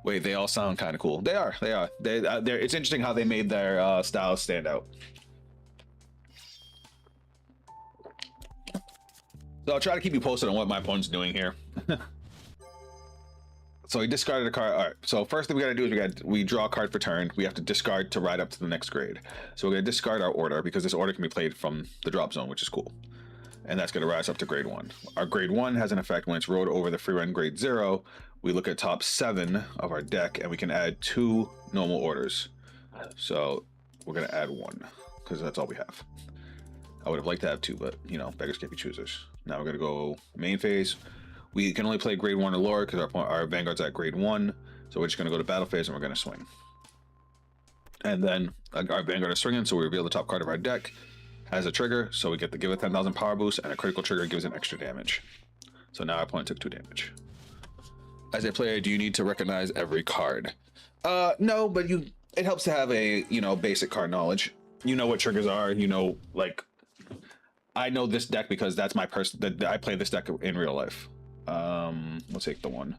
Wait, they all sound kind of cool. They are. It's interesting how they made their styles stand out. So I'll try to keep you posted on what my opponent's doing here. So he discarded a card. All right. So first thing we got to do is we draw a card for turn. We have to discard to ride up to the next grade. So we're going to discard our order because this order can be played from the drop zone, which is cool. And that's going to rise up to grade 1. Our grade 1 has an effect when it's rolled over the Frieren grade 0. We look at top 7 of our deck and we can add 2 normal orders. So we're going to add 1 because that's all we have. I would have liked to have 2, but you know, beggars can't be choosers. Now we're going to go main phase. We can only play grade 1 or lower because our Vanguard's at grade 1. So we're just going to go to battle phase and we're going to swing. And then our Vanguard is swinging, so we reveal the top card of our deck. Has a trigger, so we get to give a 10,000 power boost, and a critical trigger gives an extra damage. So now our opponent took 2 damage. As a player, do you need to recognize every card? No, but it helps to have a, basic card knowledge. You know what triggers are, like, I know this deck because that's my I play this deck in real life. We'll take the 1.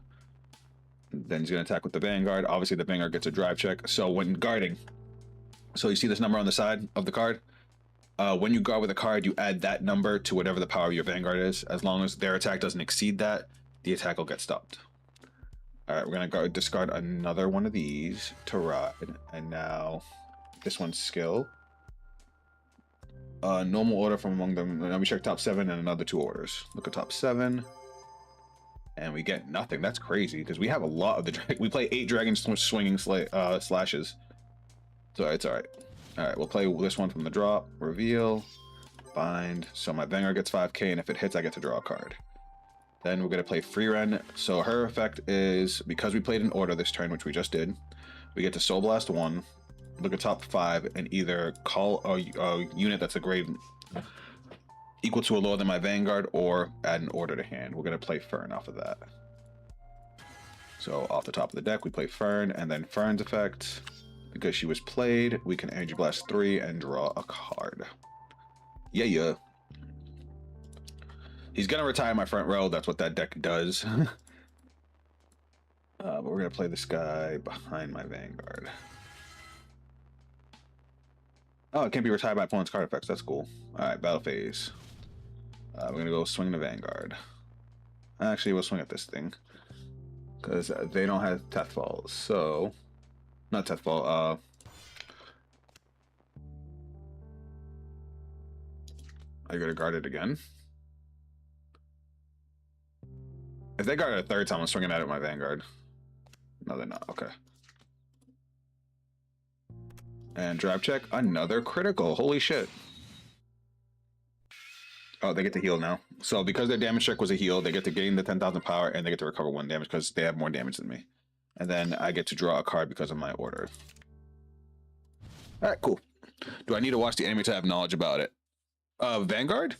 Then he's gonna attack with the Vanguard. Obviously the Vanguard gets a drive check. So when guarding, so you see this number on the side of the card? When you guard with a card, you add that number to whatever the power of your Vanguard is. As long as their attack doesn't exceed that, the attack will get stopped. All right, we're gonna discard another one of these to ride. And now this one's skill. Normal order from among them. Now we check top 7 and another 2 orders. Look at top 7. And we get nothing. That's crazy because we have a lot of the we play 8 dragon swinging slashes. So it's all right. All right, we'll play this one from the drop. Reveal, bind. So my Vanguard gets 5k, and if it hits, I get to draw a card. Then we're gonna play Frieren. So her effect is because we played an order this turn, which we just did. We get to Soul Blast 1. Look at top 5 and either call a unit that's a grade equal to or lower than my Vanguard, or add an order to hand. We're gonna play Fern off of that. So off the top of the deck, we play Fern, and then Fern's effect, because she was played, we can Energy Blast 3 and draw a card. Yeah. He's gonna retire my front row. That's what that deck does. But we're gonna play this guy behind my Vanguard. Oh, it can't be retired by opponent's card effects. That's cool. All right, battle phase. We're gonna go swing the Vanguard. Actually, we'll swing at this thing because they don't have Tethfall. So, not Tethfall. Are you gonna guard it again? If they guard it a 3rd time, I'm swinging at it with my Vanguard. No, they're not. Okay. And drive check, another critical. Holy shit. Oh, they get to heal now. So because their damage check was a heal, they get to gain the 10,000 power and they get to recover 1 damage because they have more damage than me. And then I get to draw a card because of my order. All right, cool. Do I need to watch the anime to have knowledge about it? Vanguard?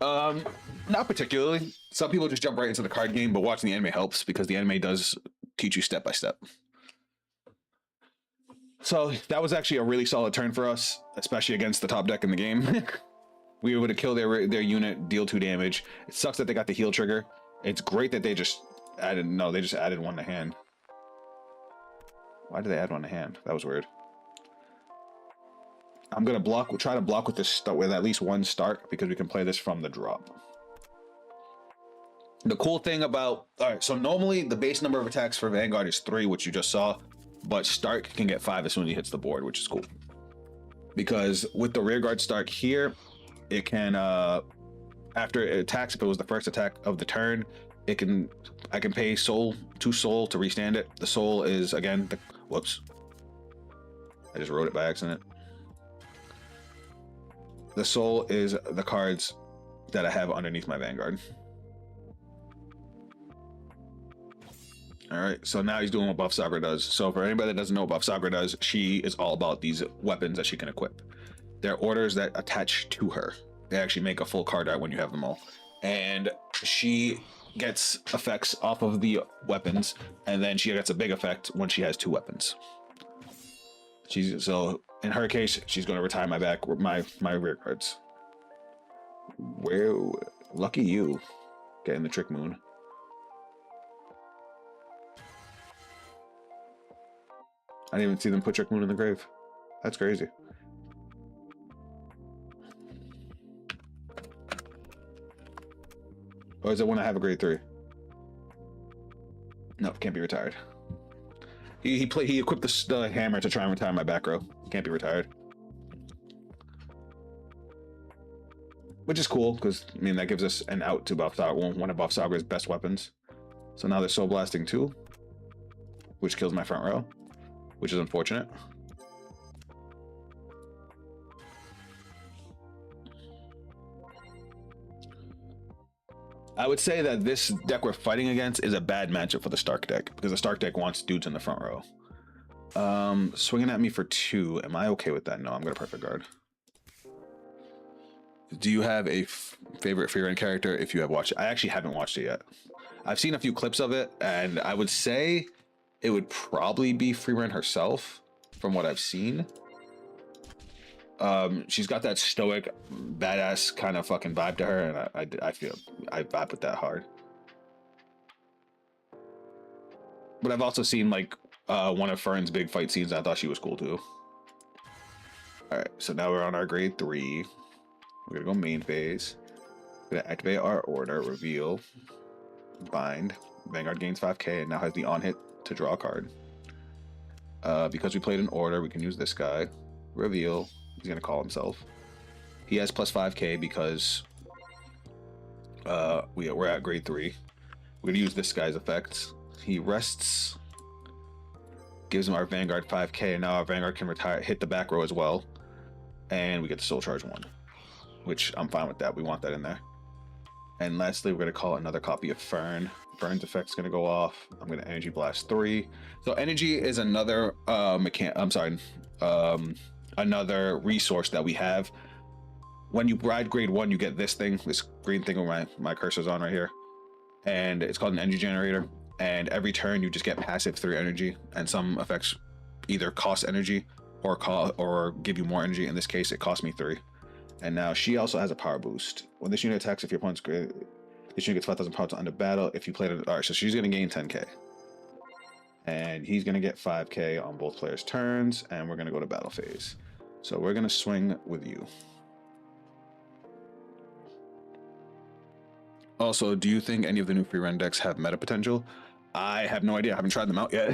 Not particularly. Some people just jump right into the card game, but watching the anime helps because the anime does teach you step by step. So that was actually a really solid turn for us, especially against the top deck in the game. We were able to kill their unit, deal 2 damage. It sucks that they got the heal trigger. It's great that they just added, no, they just added 1 to hand. Why did they add 1 to hand? That was weird. I'm gonna block. We'll try to block with this with at least 1 Stark because we can play this from the drop. The cool thing about, all right, so normally the base number of attacks for Vanguard is 3, which you just saw, but Stark can get 5 as soon as he hits the board, which is cool. Because with the rearguard Stark here, it can after it attacks, if it was the first attack of the turn, I can pay 2 soul to restand it. The soul is again whoops. I just wrote it by accident. The soul is the cards that I have underneath my Vanguard. All right, so now he's doing what Buff Sagra does. So for anybody that doesn't know what Buff Sagra does, she is all about these weapons that she can equip. They're orders that attach to her. They actually make a full card art when you have them all. And she gets effects off of the weapons, and then she gets a big effect when she has 2 weapons. So in her case, she's going to retire my rear cards. Well, lucky you, getting the Trick Moon. I didn't even see them put Trick Moon in the grave. That's crazy. Or is it when I have a grade 3? No, can't be retired. He equipped the hammer to try and retire my back row. Can't be retired. Which is cool, because I mean that gives us an out to Buff Sagra, one of Buff Sagra's best weapons. So now they're Soul Blasting 2, which kills my front row, which is unfortunate. I would say that this deck we're fighting against is a bad matchup for the Stark deck, because the Stark deck wants dudes in the front row. Swinging at me for 2. Am I okay with that? No, I'm going to Perfect Guard. Do you have a favorite Frieren character if you have watched it? I actually haven't watched it yet. I've seen a few clips of it, and I would say it would probably be Frieren herself from what I've seen. She's got that stoic, badass kind of fucking vibe to her, and I feel I vibe with that hard. But I've also seen like one of Fern's big fight scenes. I thought she was cool too. All right, so now we're on our grade 3. We're gonna go main phase. We're gonna activate our order, reveal, bind. Vanguard gains 5k and now has the on hit to draw a card. Because we played an order, we can use this guy. Reveal. He's gonna call himself. He has plus 5k because we're at grade 3. We're gonna use this guy's effects. He rests, gives him our Vanguard 5k, and now our Vanguard can retire, hit the back row as well, and we get the Soul Charge 1, which I'm fine with that. We want that in there. And lastly, we're gonna call another copy of Fern. Fern's effect's gonna go off. I'm gonna Energy Blast 3. So energy is another another resource that we have. When you ride grade 1, you get this thing, this green thing where my cursor's on right here, and it's called an energy generator. And every turn you just get passive 3 energy, and some effects either cost energy or give you more energy. In this case, it cost me 3. And now she also has a power boost. When this unit attacks, if your opponent's grade, this unit gets 5,000 power to under battle. If you played it, all right, so she's gonna gain 10k. And he's gonna get 5k on both players' turns, and we're gonna go to battle phase. So we're gonna swing with you. Also, do you think any of the new Frieren decks have meta potential? I have no idea. I haven't tried them out yet.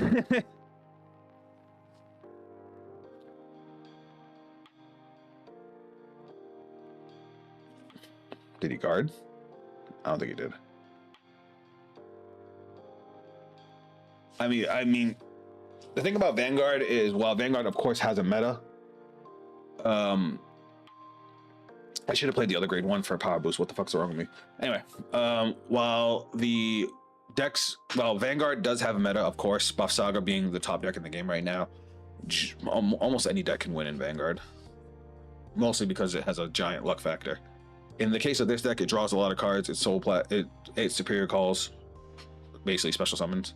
Did he guard? I don't think he did. I mean, the thing about Vanguard is, while Vanguard of course has a meta, I should have played the other grade 1 for a power boost. What the fuck's wrong with me? Anyway, while Vanguard does have a meta, of course, Buff Saga being the top deck in the game right now, almost any deck can win in Vanguard. Mostly because it has a giant luck factor. In the case of this deck, it draws a lot of cards. It's it's superior calls, basically special summons.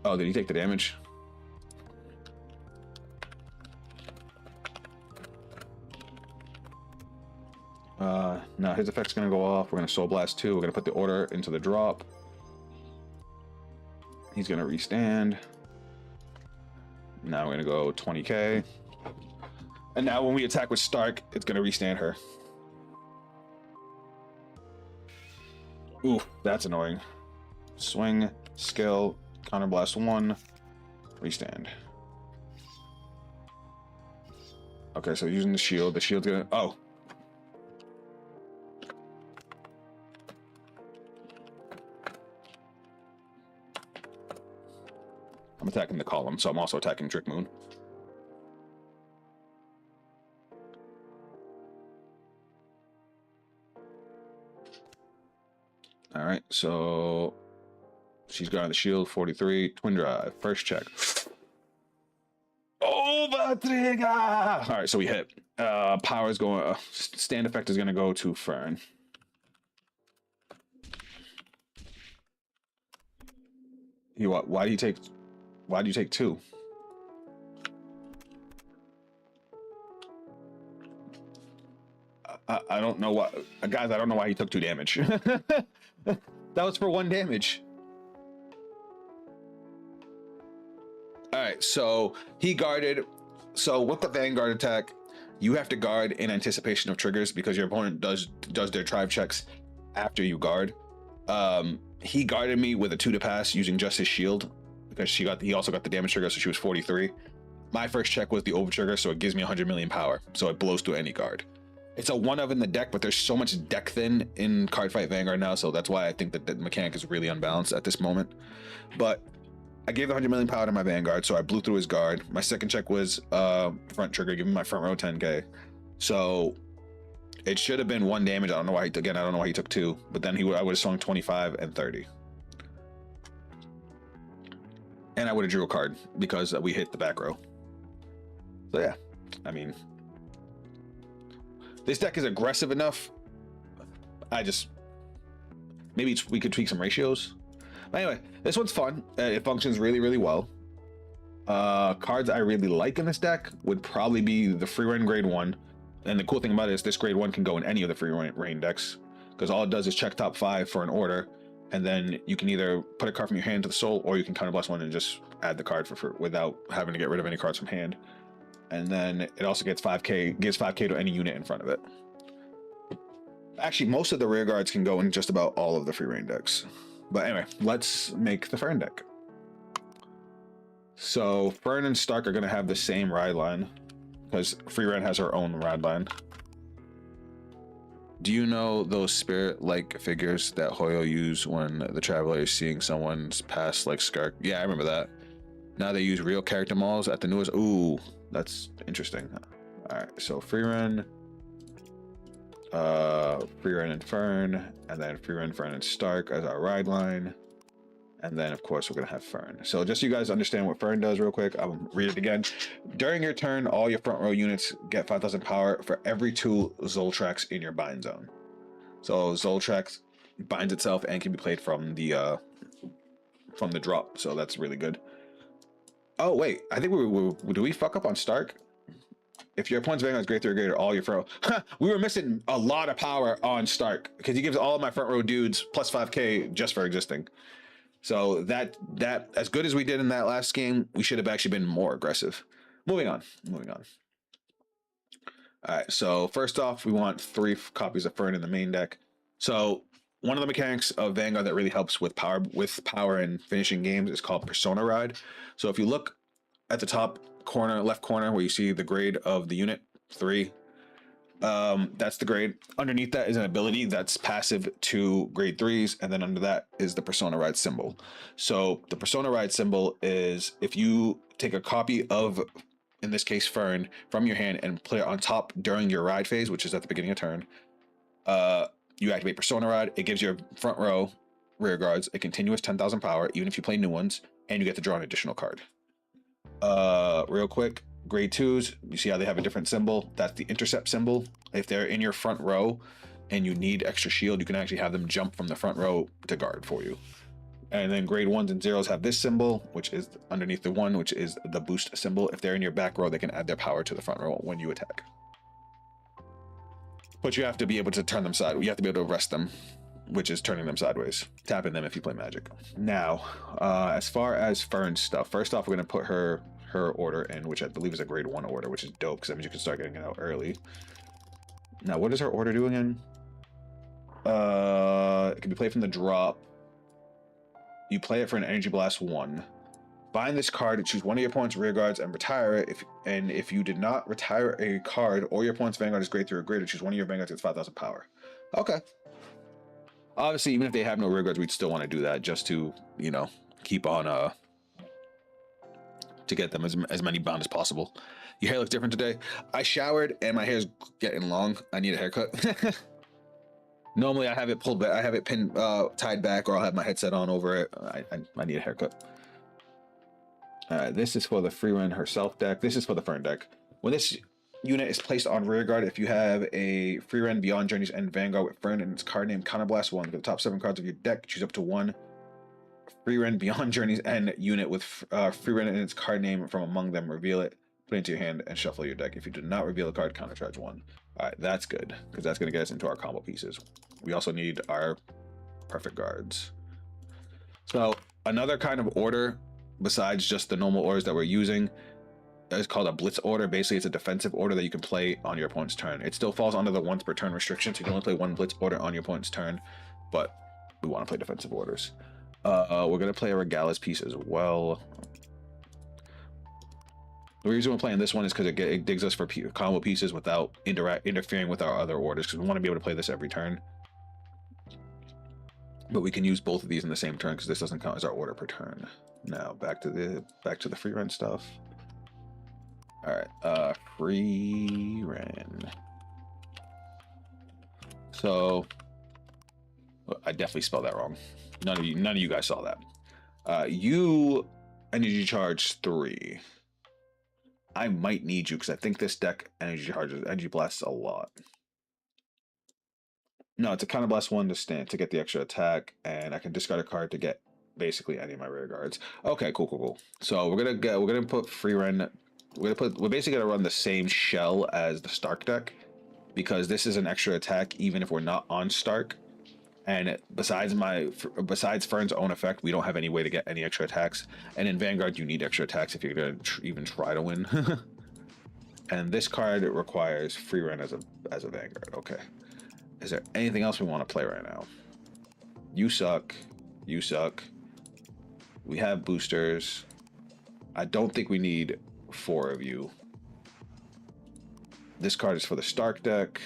Oh, did he take the damage? Now his effect's gonna go off. We're gonna Soul Blast 2. We're gonna put the order into the drop. He's gonna restand. Now we're gonna go 20k. And now when we attack with Stark, it's gonna restand her. Ooh, that's annoying. Swing, skill, counterblast 1, restand. Okay, so using the shield. The shield's gonna... Oh. I'm attacking the column, so I'm also attacking Trick Moon. All right, so she's got the shield, 43, twin drive, first check. Over trigger! All right, so we hit. Power is going, stand effect is gonna go to Frieren. Why do you take 2? I don't know why, guys. I don't know why he took 2 damage. That was for 1 damage. All right, so he guarded. So with the Vanguard attack, you have to guard in anticipation of triggers because your opponent does their drive checks after you guard. He guarded me with a 2 to pass using just his shield because he also got the damage trigger, so she was 43. My first check was the over trigger, so it gives me 100 million power, so it blows through any guard. It's a 1 of in the deck, but there's so much deck thin in Cardfight Vanguard now, so that's why I think that the mechanic is really unbalanced at this moment. But I gave the 100 million power to my Vanguard, so I blew through his guard. My second check was front trigger, giving my front row 10k. So it should have been 1 damage. I don't know why I don't know why he took 2, but then I would have swung 25 and 30. And I would have drew a card because we hit the back row. So yeah, I mean, this deck is aggressive enough. Maybe we could tweak some ratios. But anyway, this one's fun. It functions really, really well. Cards I really like in this deck would probably be the Frieren grade 1. And the cool thing about it is this grade 1 can go in any of the Frieren decks, because all it does is check top 5 for an order, and then you can either put a card from your hand to the soul, or you can counterblast 1 and just add the card for without having to get rid of any cards from hand. And then it also gives 5k to any unit in front of it. Actually, most of the rear guards can go in just about all of the Frieren decks. But anyway, let's make the Frieren deck. So Frieren and Stark are going to have the same ride line, because Frieren has her own ride line. Do you know those spirit-like figures that Hoyo use when the Traveler is seeing someone's past, like Skark? Yeah, I remember that. Now they use real character models at the newest. Ooh, that's interesting. All right, so Frieren, Frieren and Fern, and then Frieren, Fern, and Stark as our ride line. And then, of course, we're going to have Fern. So just so you guys understand what Fern does real quick, I'll read it again. During your turn, all your front row units get 5,000 power for every 2 Zoltrax in your bind zone. So Zoltrax binds itself and can be played from the drop. So that's really good. Oh, wait. I think do we fuck up on Stark? If your opponent's Vanguard is grade 3 or greater, all your front row. We were missing a lot of power on Stark because he gives all of my front row dudes plus 5k just for existing. So that as good as we did in that last game, we should have actually been more aggressive. Moving on. All right, so first off, we want 3 copies of Fern in the main deck. So one of the mechanics of Vanguard that really helps with power and finishing games is called Persona Ride. So if you look at the top corner, left corner, where you see the grade of the unit, 3, that's the grade. Underneath that is an ability that's passive to grade 3s, and then under that is the Persona Ride symbol. So the Persona Ride symbol is if you take a copy of, in this case, Fern, from your hand and play it on top during your ride phase, which is at the beginning of turn, you activate Persona Ride. It gives your front row rear guards a continuous 10,000 power, even if you play new ones, and you get to draw an additional card. Real quick, grade 2s, you see how they have a different symbol? That's the intercept symbol. If they're in your front row and you need extra shield, you can actually have them jump from the front row to guard for you. And then grade 1s and 0s have this symbol, which is underneath the 1, which is the boost symbol. If they're in your back row, they can add their power to the front row when you attack. But you have to be able to turn them sideways. You have to be able to arrest them, which is turning them sideways. Tapping them if you play Magic. Now, as far as Fern's stuff, first off, we're going to put her order in, which I believe is a grade 1 order, which is dope, because that means you can start getting it out early. Now, what does her order do again? It can be played from the drop. You play it for an Energy Blast 1. Bind this card, choose one of your opponent's rear guards, and retire it. If you did not retire a card, or your opponent's Vanguard is grade 3 or greater, choose one of your Vanguards gets 5,000 power. Okay. Obviously, even if they have no rear guards, we'd still want to do that just to, you know, keep on, to get them as many bound as possible. Your hair looks different today. I showered and my hair is getting long. I need a haircut. Normally I have it pulled back, I have it pinned, tied back, or I'll have my headset on over it. I need a haircut. This is for the Frieren herself deck. This is for the Fern deck. When this unit is placed on rearguard, if you have a Frieren Beyond Journey's End Vanguard with Fern and its card name Counterblast 1, for the top 7 cards of your deck, choose up to one Frieren Beyond Journey's End unit with Frieren and its card name from among them, reveal it, put it into your hand, and shuffle your deck. If you do not reveal a card, countercharge 1. Alright, that's good, because that's going to get us into our combo pieces. We also need our perfect guards. So, another kind of order, besides just the normal orders that we're using, is called a blitz order. Basically, it's a defensive order that you can play on your opponent's turn. It still falls under the once per turn restriction, so you can only play one blitz order on your opponent's turn, but we want to play defensive orders. We're going to play a Regalis piece as well. The reason we're playing this one is because it digs us for combo pieces without interfering with our other orders, because we want to be able to play this every turn. But we can use both of these in the same turn because this doesn't count as our order per turn. Now back to the Frieren stuff. All right, Frieren. So I definitely spelled that wrong. None of you guys saw that. You energy charge 3. I might need you because I think this deck energy blasts a lot. No, it's a counterblast 1 to stand to get the extra attack, and I can discard a card to get basically any of my rear guards. Okay, cool. So we're gonna put Frieren. We're basically gonna run the same shell as the Stark deck, because this is an extra attack even if we're not on Stark. And besides Fern's own effect, we don't have any way to get any extra attacks. And in Vanguard, you need extra attacks if you're gonna even try to win. And this card requires Frieren as a Vanguard. Okay. Is there anything else we want to play right now? You suck. You suck. We have boosters. I don't think we need 4 of you. This card is for the Stark deck.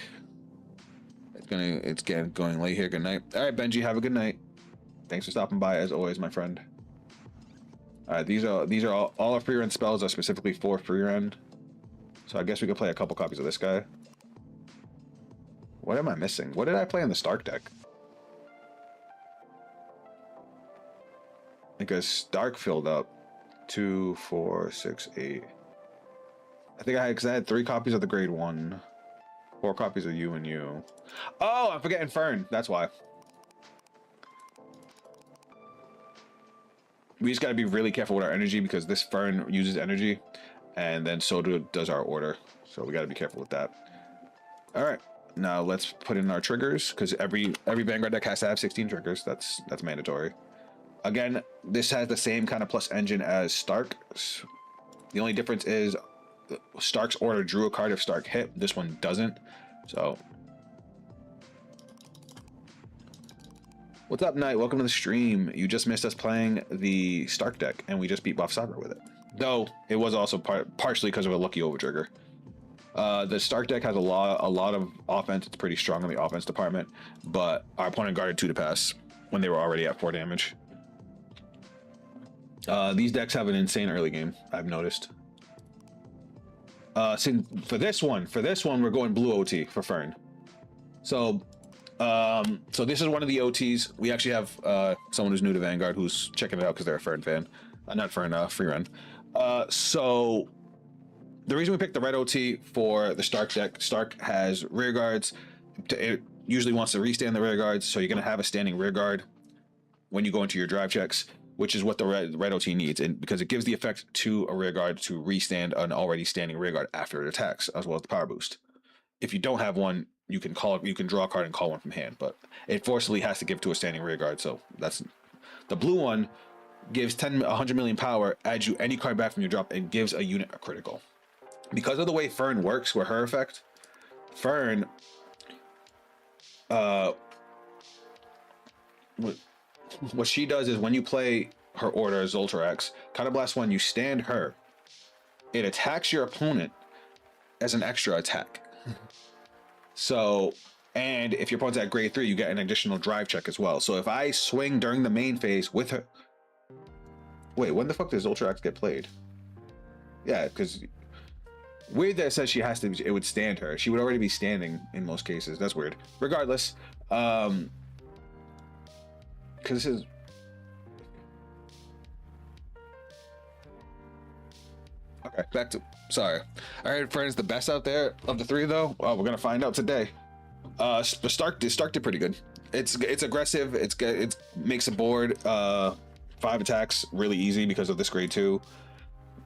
It's going late here. Good night. All right, Benji, have a good night. Thanks for stopping by as always, my friend. All right, these are all our Frieren spells are specifically for Frieren. So I guess we could play a couple copies of this guy. What am I missing? What did I play in the Stark deck? Because Stark filled up 2, 4, 6, 8. I think I had 3 copies of the grade 1. 4 copies of you and you. Oh, I'm forgetting Fern. That's why. We just got to be really careful with our energy because this Fern uses energy, and then so does our order. So we got to be careful with that. All right, now let's put in our triggers because every Vanguard deck has to have 16 triggers. That's mandatory. Again, this has the same kind of plus engine as Stark's. The only difference is Stark's order drew a card if Stark hit. This one doesn't. So, what's up, Knight? Welcome to the stream. You just missed us playing the Stark deck, and we just beat Buff Saber with it. Though it was also partially because of a lucky overtrigger. The Stark deck has a lot of offense. It's pretty strong in the offense department, but our opponent guarded 2 to pass when they were already at 4 damage. These decks have an insane early game, I've noticed. For this one, we're going blue OT for Fern. So this is one of the OTs. We actually have someone who's new to Vanguard who's checking it out because they're a Fern fan. Not Fern, Frieren. So the reason we picked the red OT for the Stark deck, Stark has rear guards. It usually wants to restand the rear guards, so you're going to have a standing rear guard when you go into your drive checks, which is what the red OT needs, and because it gives the effect to a rear guard to restand an already standing rear guard after it attacks, as well as the power boost. If you don't have one, you can draw a card and call one from hand, but it forcibly has to give to a standing rear guard. So that's the blue one. Gives 100 million power, adds you any card back from your drop, and gives a unit a critical. Because of the way Frieren works with her effect, Frieren, what she does is when you play her order as Zoltrax, Counterblast 1, you stand her. It attacks your opponent as an extra attack. So, and if your opponent's at grade 3, you get an additional drive check as well. So if I swing during the main phase with her... Wait, when the fuck does Zoltrax get played? Yeah, because weird that it says she has to. It would stand her. She would already be standing in most cases. That's weird. Regardless, because this is. Okay, back to. Sorry. All right, friends. The best out there of the three, though. Well, we're gonna find out today. Stark did pretty good. It's aggressive. It makes a board. 5 attacks really easy because of this grade 2.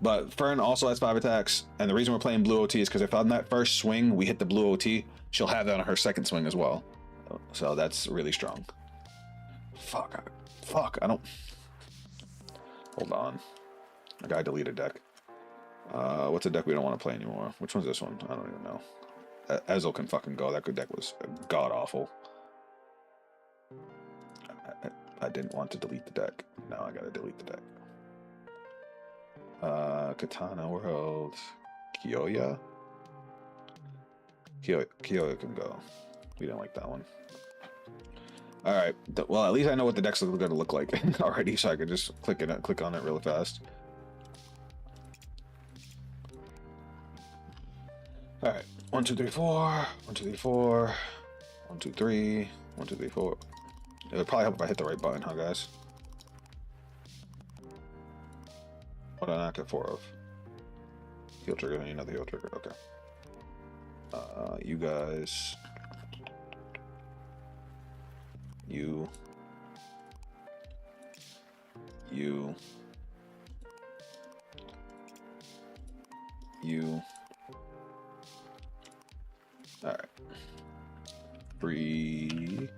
But Frieren also has 5 attacks, and the reason we're playing blue OT is because if on that first swing we hit the blue OT, she'll have that on her second swing as well. So that's really strong. Fuck, I don't... Hold on. I gotta delete a deck. What's a deck we don't want to play anymore? Which one's this one? I don't even know. Ezel can fucking go. That good deck was god-awful. I didn't want to delete the deck. Now I gotta delete the deck. Katana World. Kiyoya? Kiyoya can go. We didn't like that one. Alright. Well, at least I know what the deck's gonna look like already, so I can just click on it really fast. Alright. 1, 2, 3, 4. 1, 2, 3, 4. 1, 2, 3. 1, 2, 3, 4. It would probably help if I hit the right button, huh, guys? What did I not get 4 of? Heal trigger, then another heal trigger. Okay. You guys. You. Alright. Free.